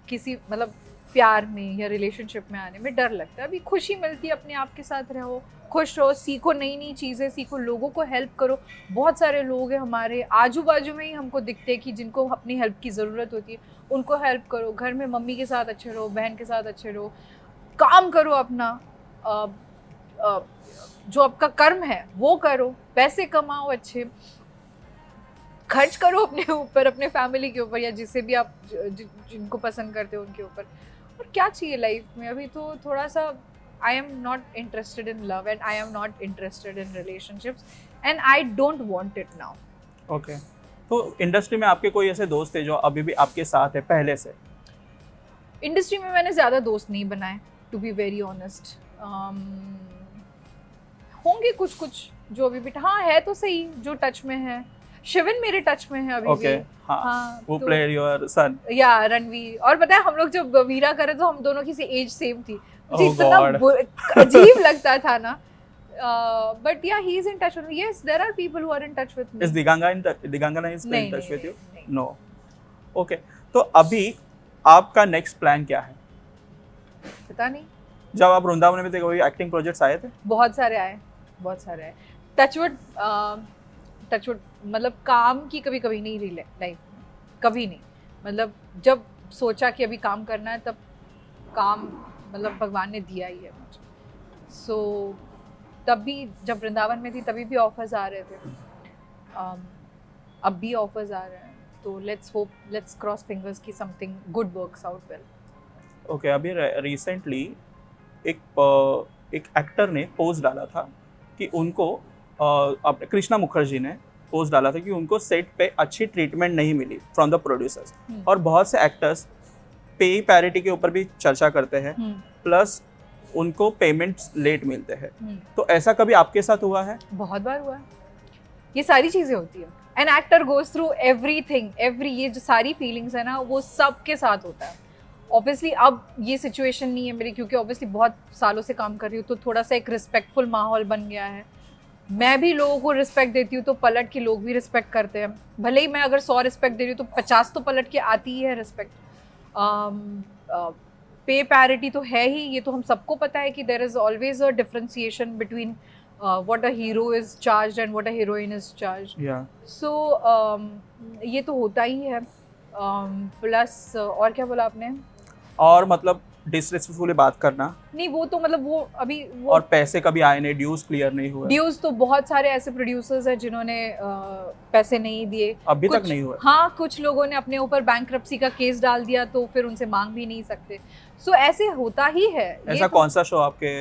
किसी मतलब प्यार में या रिलेशनशिप में आने में डर लगता है। अभी खुशी मिलती है, अपने आप के साथ रहो, खुश रहो, सीखो नई नई चीज़ें सीखो, लोगों को हेल्प करो। बहुत सारे लोग हैं हमारे आजू बाजू में ही हमको दिखते हैं कि जिनको अपनी हेल्प की ज़रूरत होती है, उनको हेल्प करो। घर में मम्मी के साथ अच्छे रहो, बहन के साथ अच्छे रहो, काम करो अपना, जो आपका कर्म है वो करो, पैसे कमाओ अच्छे, खर्च करो अपने ऊपर, अपने फैमिली के ऊपर, या जिसे भी आप जिनको पसंद करते हो उनके ऊपर। और क्या चाहिए लाइफ में? अभी तो थोड़ा सा आई am not interested in love and I am not interested in relationships and I don't want it now. Okay, तो इंडस्ट्री में आपके कोई ऐसे दोस्त थे जो अभी भी आपके साथ है पहले से? इंडस्ट्री में मैंने ज़्यादा दोस्त नहीं बनाए, टू बी वेरी ऑनेस्ट। होंगे कुछ कुछ जो अभी भी, हाँ है तो सही, जो टच में है। शिवन मेरे टच में है अभी okay, भी। हाँ, वो तो, प्लेयर योर सन या रणवीर। और पता है हम लोग जब वीरा करे तो हम दोनों की एज सेम थी, मुझे Oh इतना अजीब लगता था ना। But yeah he is in touch with me. Yes, there are people who are in touch with me. Is Diganga in touch with you? No. Okay, तो अभी आपका नेक्स्ट प्लान क्या है? पता नहीं। जब आप वृंदावन में थे कोई एक्टिंग प्रोजेक्ट्स आए थे? बहुत सारे आए, बहुत सारे आए। टचवुड मतलब काम की कभी कभी नहीं रही लाइफ में, कभी नहीं। मतलब जब सोचा कि अभी काम करना है तब काम मतलब भगवान ने दिया ही है मुझे। सो तब भी जब वृंदावन में थी तभी भी ऑफर्स आ रहे थे, अब भी ऑफर्स आ रहे हैं, तो let's hope, let's cross fingers कि something good works out well. Okay, अभी रिसेंटली एक एक्टर ने पोस्ट डाला था कि उनको अपने कृष्णा मुखर्जी ने पोस्ट डाला था कि उनको सेट पे अच्छी ट्रीटमेंट नहीं मिली फ्रॉम द प्रोड्यूसर्स। और बहुत से एक्टर्स पे पैरिटी के ऊपर भी चर्चा करते हैं, प्लस उनको पेमेंट्स लेट मिलते हैं। तो ऐसा कभी आपके साथ हुआ है? बहुत बार हुआ है। ये सारी चीज़ें होती है, an actor goes through everything, ये जो सारी फीलिंग्स है ना वो सबके साथ होता है। ऑब्वियसली अब ये सिचुएशन नहीं है मेरी, क्योंकि ऑब्वियसली बहुत सालों से काम कर रही हूँ, तो थोड़ा सा एक रिस्पेक्टफुल माहौल बन गया है। मैं भी लोगों को रिस्पेक्ट देती हूँ तो पलट के लोग भी रिस्पेक्ट करते हैं। भले ही मैं अगर 100 रिस्पेक्ट दे रही हूँ तो 50 तो पलट के आती ही है रिस्पेक्ट। पे पैरिटी तो है ही, ये तो हम सबको पता है कि there is always a differentiation between what a hero is charged and what a heroine is charged. So ये तो होता ही है। प्लस और क्या बोला आपने? और मतलब डिसरिस्पेक्टफुली बात करना नहीं, वो तो मतलब वो अभी वो, और पैसे कभी आए नहीं, ड्यूज क्लियर नहीं हुए। ड्यूज तो बहुत सारे ऐसे प्रोड्यूसर्स हैं जिन्होंने पैसे नहीं दिए, अभी तक नहीं हुए। हाँ, कुछ लोगों ने अपने ऊपर बैंकरप्सी का केस डाल दिया तो फिर उनसे मांग भी नहीं सकते। सो ऐसे होता ही है। ऐसा कौन सा शो आपके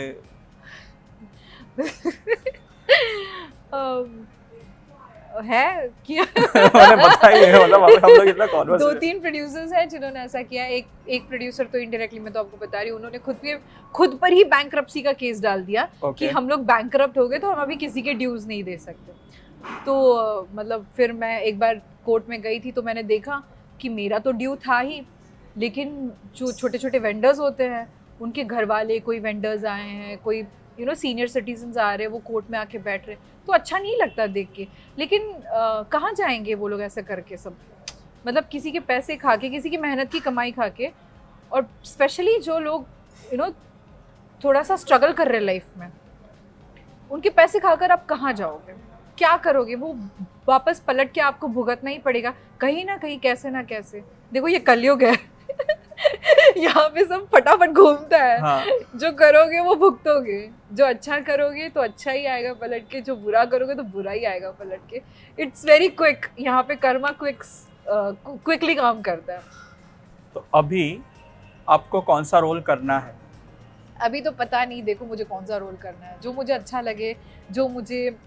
है किया? मैंने बताया मतलब हम लोग इतना कॉन्वर्स 2-3 प्रोड्यूसर्स हैं जिन्होंने ऐसा किया। एक प्रोड्यूसर तो इनडायरेक्टली मैं तो आपको बता रही हूँ, उन्होंने खुद पर ही बैंकरप्सी का केस डाल दिया कि हम लोग बैंकरप्ट हो गए तो हम अभी किसी के ड्यूज नहीं दे सकते। तो मतलब फिर मैं एक बार कोर्ट में गई थी तो मैंने देखा कि मेरा तो ड्यू था ही, लेकिन जो छोटे छोटे वेंडर्स होते हैं उनके घर वाले, कोई वेंडर्स आए हैं, कोई सीनियर सिटीजन्स आ रहे हैं, वो कोर्ट में आके बैठ रहे, तो अच्छा नहीं लगता देख के। लेकिन कहाँ जाएंगे वो लोग ऐसे करके सब, मतलब किसी के पैसे खा के, किसी की मेहनत की कमाई खा के। और स्पेशली जो लोग थोड़ा सा स्ट्रगल कर रहे हैं लाइफ में, उनके पैसे खाकर आप कहाँ जाओगे, क्या करोगे? वो वापस पलट के आपको भुगतना ही पड़ेगा कहीं ना कहीं, कैसे ना कैसे। देखो ये कलयुग है यहाँ पे सब फटाफट घूमता है। हाँ। जो करोगे वो भुगतोगे, जो अच्छा करोगे तो अच्छा ही आएगा पलट के, जो बुरा करोगे तो बुरा ही आएगा पलट के। इट्स वेरी क्विक, यहाँ पे कर्मा क्विकली काम करता है। तो अभी आपको कौन सा रोल करना है? अभी तो पता नहीं, देखो मुझे कौन सा रोल करना है, जो मुझे अच्छा लगे, जो मुझे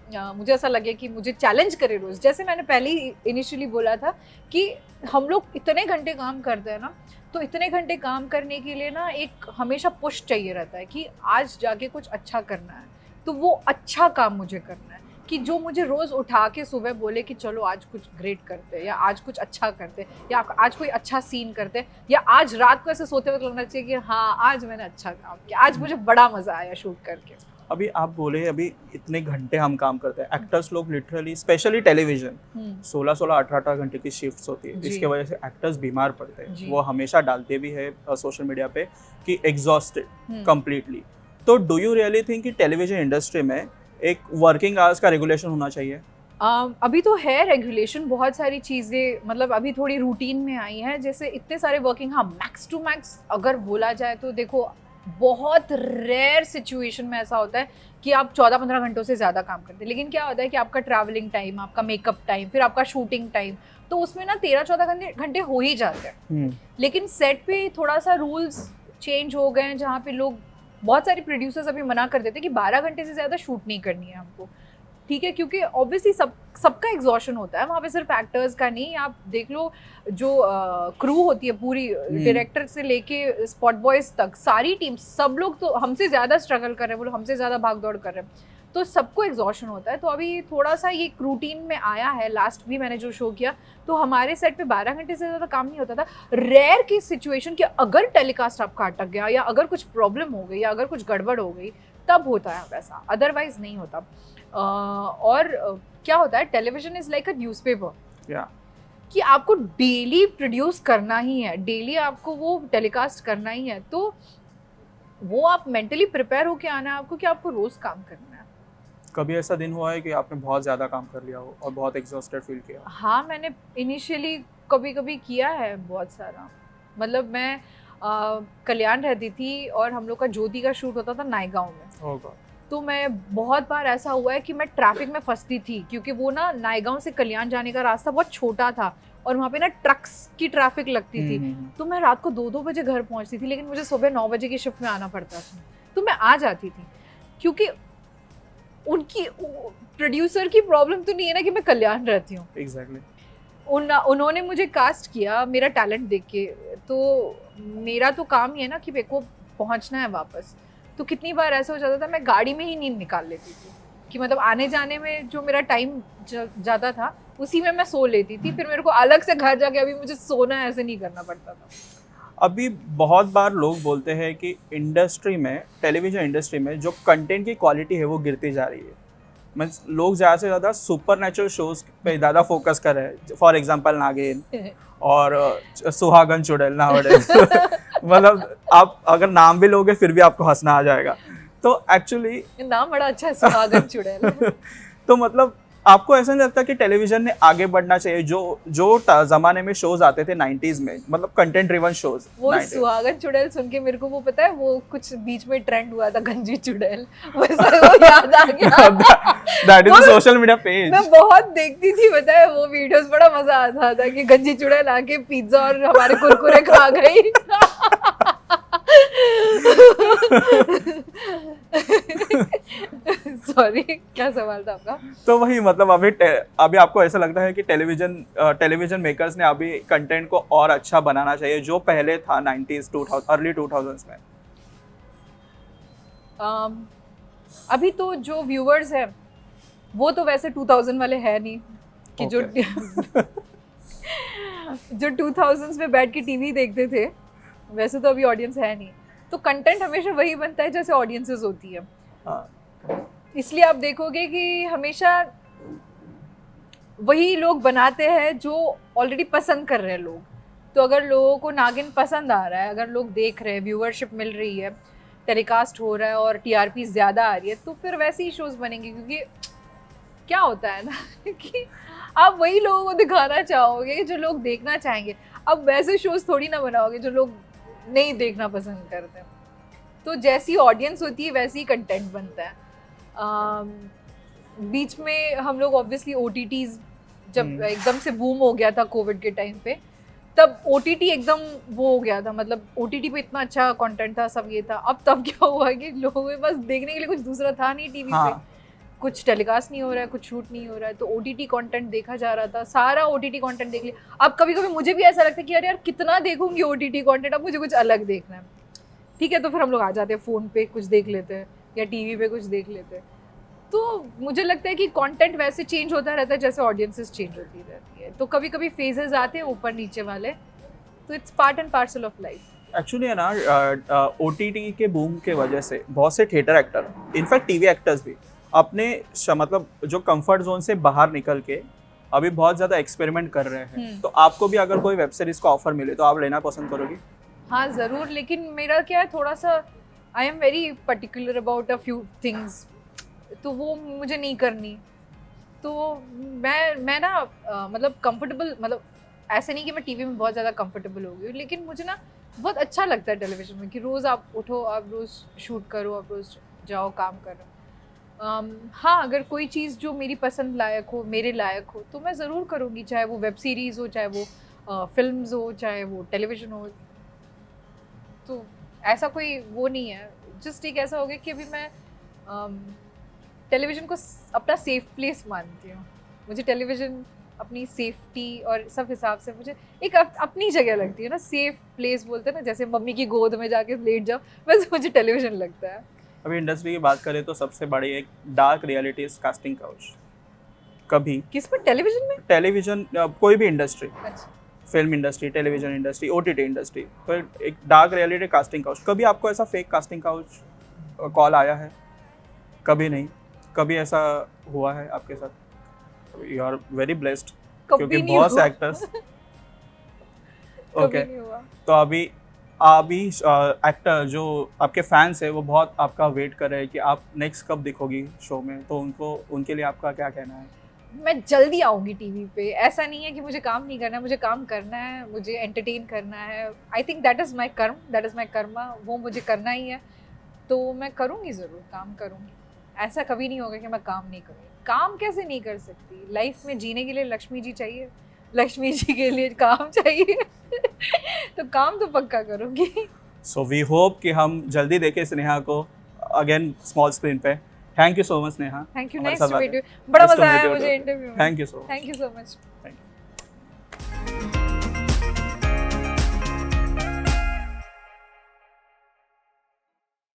ऐसा लगे कि मुझे चैलेंज करे रोज। जैसे मैंने पहले ही इनिशियली बोला था कि हम लोग इतने घंटे काम करते हैं ना, तो इतने घंटे काम करने के लिए ना एक हमेशा पुश चाहिए रहता है कि आज जाके कुछ अच्छा करना है। तो वो अच्छा काम मुझे करना है कि जो मुझे रोज़ उठा के सुबह बोले कि चलो आज कुछ ग्रेट करते हैं, या आज कुछ अच्छा करते हैं, या आज कोई अच्छा सीन करते हैं, या आज रात को ऐसे सोते वक्त लगना चाहिए कि हाँ आज मैंने अच्छा काम किया, आज मुझे बड़ा मज़ा आया शूट करके। अभी आप बोले अभी इतने घंटे हम काम करते हैं, एक्टर्स लोग लिटरली, स्पेशली टेलीविजन, 16-16, 18-18 घंटे की शिफ्ट्स होती है, जिसकी वजह से एक्टर्स बीमार पड़ते हैं। वो हमेशा डालते भी है सोशल मीडिया पे कि एग्जॉस्टेड कंप्लीटली। तो डू यू रियली थिंक कि टेलीविजन इंडस्ट्री में एक वर्किंग आवर्स का रेगुलेशन होना चाहिए? अभी तो है रेगुलेशन, बहुत सारी चीज़ें मतलब अभी थोड़ी रूटीन में आई हैं, जैसे इतने सारे वर्किंग, हाँ मैक्स टू मैक्स अगर बोला जाए तो देखो बहुत रेयर सिचुएशन में ऐसा होता है कि आप 14-15 घंटों से ज़्यादा काम करते हैं। लेकिन क्या होता है कि आपका ट्रैवलिंग टाइम, आपका मेकअप टाइम, फिर आपका शूटिंग टाइम, तो उसमें ना 13-14 घंटे हो ही जाते हैं। लेकिन सेट पे थोड़ा सा रूल्स चेंज हो गए हैं, जहाँ पे लोग, बहुत सारे प्रोड्यूसर्स अभी मना कर देते हैं कि 12 घंटे से ज़्यादा शूट नहीं करनी है हमको, ठीक है, क्योंकि ऑब्वियसली सबका एग्जॉशन होता है वहाँ पे, सिर्फ एक्टर्स का नहीं। आप देख लो जो क्रू होती है पूरी, डायरेक्टर से लेके स्पॉट बॉयज तक, सारी टीम, सब लोग तो हमसे ज़्यादा स्ट्रगल कर रहे हैं, वो लोग हमसे ज़्यादा भाग दौड़ कर रहे हैं, तो सबको एग्जॉशन होता है। तो अभी थोड़ा सा ये रूटीन में आया है। लास्ट भी मैंने जो शो किया तो हमारे सेट पे 12 घंटे से ज़्यादा काम नहीं होता था। रेयर की सिचुएशन कि अगर टेलीकास्ट आपका अटक गया, या अगर कुछ प्रॉब्लम हो गई, या अगर कुछ गड़बड़ हो गई, तब होता है वैसा, अदरवाइज नहीं होता। और क्या होता है, television is like a newspaper, कि आपको डेली प्रोड्यूस करना ही है, डेली आपको वो टेलीकास्ट करना ही है। तो वो आप मेंटली प्रिपेयर होके आना है आपको कि आपको रोज काम करना है। कभी ऐसा दिन हुआ है कि आपने बहुत ज़्यादा काम कर लिया हो और बहुत एग्जॉस्टेड फील किया? हाँ, मैंने इनिशियली कभी कभी किया है बहुत सारा। मतलब मैं कल्याण रहती थी और हम लोग का ज्योति का शूट होता था नायगांव में। तो मैं बहुत बार ऐसा हुआ है कि मैं ट्रैफिक में फंसती थी, क्योंकि वो ना नायगांव से कल्याण जाने का रास्ता बहुत छोटा था और वहाँ पे ना ट्रक्स की ट्रैफिक लगती थी। तो मैं रात को 2-2 बजे घर पहुँचती थी, लेकिन मुझे सुबह 9 बजे की शिफ्ट में आना पड़ता था। तो मैं आ जाती थी, क्योंकि उनकी प्रोड्यूसर की प्रॉब्लम तो नहीं है ना कि मैं कल्याण रहती हूँ। एग्जैक्टली। उन्होंने मुझे कास्ट किया मेरा टैलेंट देख के, तो मेरा तो काम ही है ना कि मेरे को पहुँचना है वापस। तो कितनी बार ऐसा हो जाता था मैं गाड़ी में ही नींद निकाल लेती थी, कि मतलब आने जाने में जो मेरा टाइम जाता था उसी में मैं सो लेती थी, फिर मेरे को अलग से घर जाके अभी मुझे सोना ऐसे नहीं करना पड़ता था। अभी बहुत बार लोग बोलते हैं कि इंडस्ट्री में, टेलीविजन इंडस्ट्री में जो कंटेंट की क्वालिटी है वो गिरती जा रही है। मीन्स लोग ज़्यादा से ज़्यादा सुपर नेचुरल शोज़ पे ज़्यादा फोकस कर रहे हैं, फॉर एग्जांपल नागिन और सुहागन चुड़ैल नावडेज मतलब आप अगर नाम भी लोगे फिर भी आपको हंसना आ जाएगा। तो एक्चुअली नाम बड़ा अच्छा है, सुहागन चुड़ैल। तो मतलब आपको ऐसा नहीं लगता कि टेलीविजन ने आगे बढ़ना चाहिए? जो जमाने में शोज आते थे 90s में, मतलब कंटेंट ड्रिवन शोज, वो सुहागन चुड़ैल सुन के मेरे को वो पता है, वो कुछ बीच में ट्रेंड हुआ था गंजी चुड़ैल, वैसा वो याद आ गया। That is social media page. मैं बहुत देखती थी, पता है वो वीडियोस, बड़ा मजा आता था कि गंजी चुड़ैल आके पिज्जा और हमारे कुरकुरे खा गई। सॉरी, क्या सवाल था आपका? तो वही मतलब अभी आपको ऐसा लगता है कि टेलीविजन मेकर्स ने अभी कंटेंट को और अच्छा बनाना चाहिए जो पहले था 90s, अर्ली 2000s में? अभी तो जो व्यूअर्स है वो तो वैसे 2000 वाले है नहीं कि जो 2000s में बैठ के टीवी देखते थे, वैसे तो अभी ऑडियंस है नहीं। तो कंटेंट हमेशा वही बनता है जैसे ऑडियंसेस होती है। इसलिए आप देखोगे कि हमेशा वही लोग बनाते हैं जो ऑलरेडी पसंद कर रहे हैं लोग। तो अगर लोगों को नागिन पसंद आ रहा है, अगर लोग देख रहे हैं, व्यूअरशिप मिल रही है, टेलीकास्ट हो रहा है और टीआरपी ज़्यादा आ रही है, तो फिर वैसे ही शोज़ बनेंगे। क्योंकि क्या होता है ना कि आप वही लोगों को दिखाना चाहोगे जो लोग देखना चाहेंगे। अब वैसे शोज़ थोड़ी ना बनाओगे जो लोग नहीं देखना पसंद करते। तो जैसी ऑडियंस होती है वैसे ही कंटेंट बनता है। बीच में हम लोग ऑब्वियसली OTTs जब एकदम से बूम हो गया था कोविड के टाइम पे, तब OTT एकदम वो हो गया था, मतलब OTT पे इतना अच्छा कंटेंट था, सब ये था। अब तब क्या हुआ कि लोगों के पास देखने के लिए कुछ दूसरा था नहीं टीवी पे, कुछ टेलीकास्ट नहीं हो रहा है, कुछ शूट नहीं हो रहा है, तो OTT कंटेंट देखा जा रहा था, सारा OTT कंटेंट देख लिया। अब कभी कभी मुझे भी ऐसा लगता है कि अरे यार कितना देखूंगी OTT कंटेंट, अब मुझे कुछ अलग देखना है। ठीक है, तो फिर हम लोग आ जाते हैं फ़ोन पे कुछ देख लेते हैं या टीवी पे कुछ देख लेते हैं। तो मुझे लगता है कि कंटेंट वैसे चेंज होता रहता है जैसे ऑडियंसेस चेंज होती रहती है। तो कभी कभी फेजेस आते हैं ऊपर नीचे वाले, तो it's part and parcel of life. Actually है ना, OTT के बूम के वजह से बहुत से theatre actor, in fact TV actors भी अपने मतलब जो कंफर्ट जोन से बाहर निकल के अभी बहुत ज़्यादा एक्सपेरिमेंट कर रहे हैं। तो आपको भी अगर कोई वेब सीरीज का ऑफर मिले तो आप लेना पसंद करोगी? हाँ ज़रूर, लेकिन मेरा क्या है, थोड़ा सा आई am very particular about a few things, तो वो मुझे नहीं करनी। तो मैं ना मतलब कंफर्टेबल, मतलब ऐसे नहीं कि मैं टीवी में बहुत ज़्यादा कंफर्टेबल हो गई हूँ, लेकिन मुझे ना बहुत अच्छा लगता है टेलीविज़न में कि रोज़ आप उठो, आप रोज़ शूट करो, आप रोज़ जाओ काम करो। हाँ, अगर कोई चीज़ जो मेरी पसंद लायक हो, मेरे लायक हो, तो मैं ज़रूर करूँगी, चाहे वो वेब सीरीज़ हो, चाहे वो फिल्म्स हो, चाहे वो टेलीविज़न हो। तो ऐसा कोई वो नहीं है, जस्ट एक ऐसा हो गया कि अभी मैं टेलीविज़न को अपना सेफ प्लेस मानती हूँ। मुझे टेलीविज़न अपनी सेफ्टी और सब हिसाब से मुझे एक अपनी जगह लगती है ना, सेफ प्लेस बोलते हैं ना, जैसे मम्मी की गोद में जाके लेट जाओ, वैसे मुझे टेलीविज़न लगता है। अभी इंडस्ट्री की बात करें तो सबसे बड़ी एक dark reality is casting couch. कभी किस पर? टेलीविज़न में? टेलीविज़न, कोई भी इंडस्ट्री, अच्छा, film industry, television industry, OTT industry, तो एक डार्क रियलिटी कास्टिंग काउच। कभी आपको ऐसा फेक कास्टिंग काउच कॉल आया है? कभी नहीं? कभी ऐसा हुआ है आपके साथ? यू आर वेरी ब्लेस्ड, क्योंकि बहुत से एक्टर्स ओके। तो अभी एक्टर जो आपके फैंस है वो बहुत आपका वेट कर रहे हैं कि आप नेक्स्ट कब दिखोगी शो में, तो उनके लिए आपका क्या कहना है? मैं जल्दी आऊँगी टीवी पे। ऐसा नहीं है कि मुझे काम नहीं करना है, मुझे काम करना है, मुझे एंटरटेन करना है। I think that is my कर्म, दैट इज़ माई कर्मा, वो मुझे करना ही है। तो मैं करूँगी, ज़रूर काम करूँगी। ऐसा कभी नहीं होगा कि मैं काम नहीं करूँगी। काम कैसे नहीं कर सकती? लाइफ में जीने के लिए लक्ष्मी जी चाहिए, लक्ष्मी जी के लिए काम चाहिए तो काम तो पक्का करूँगी। सो वी होप कि हम जल्दी देखें स्नेहा को अगेन स्मॉल स्क्रीन पे। Thank you so much Sneha. Thank you, nice to meet you. बड़ा मजा आया मुझे इंटरव्यू में। Thank you so much. Thank you so much. Thank you.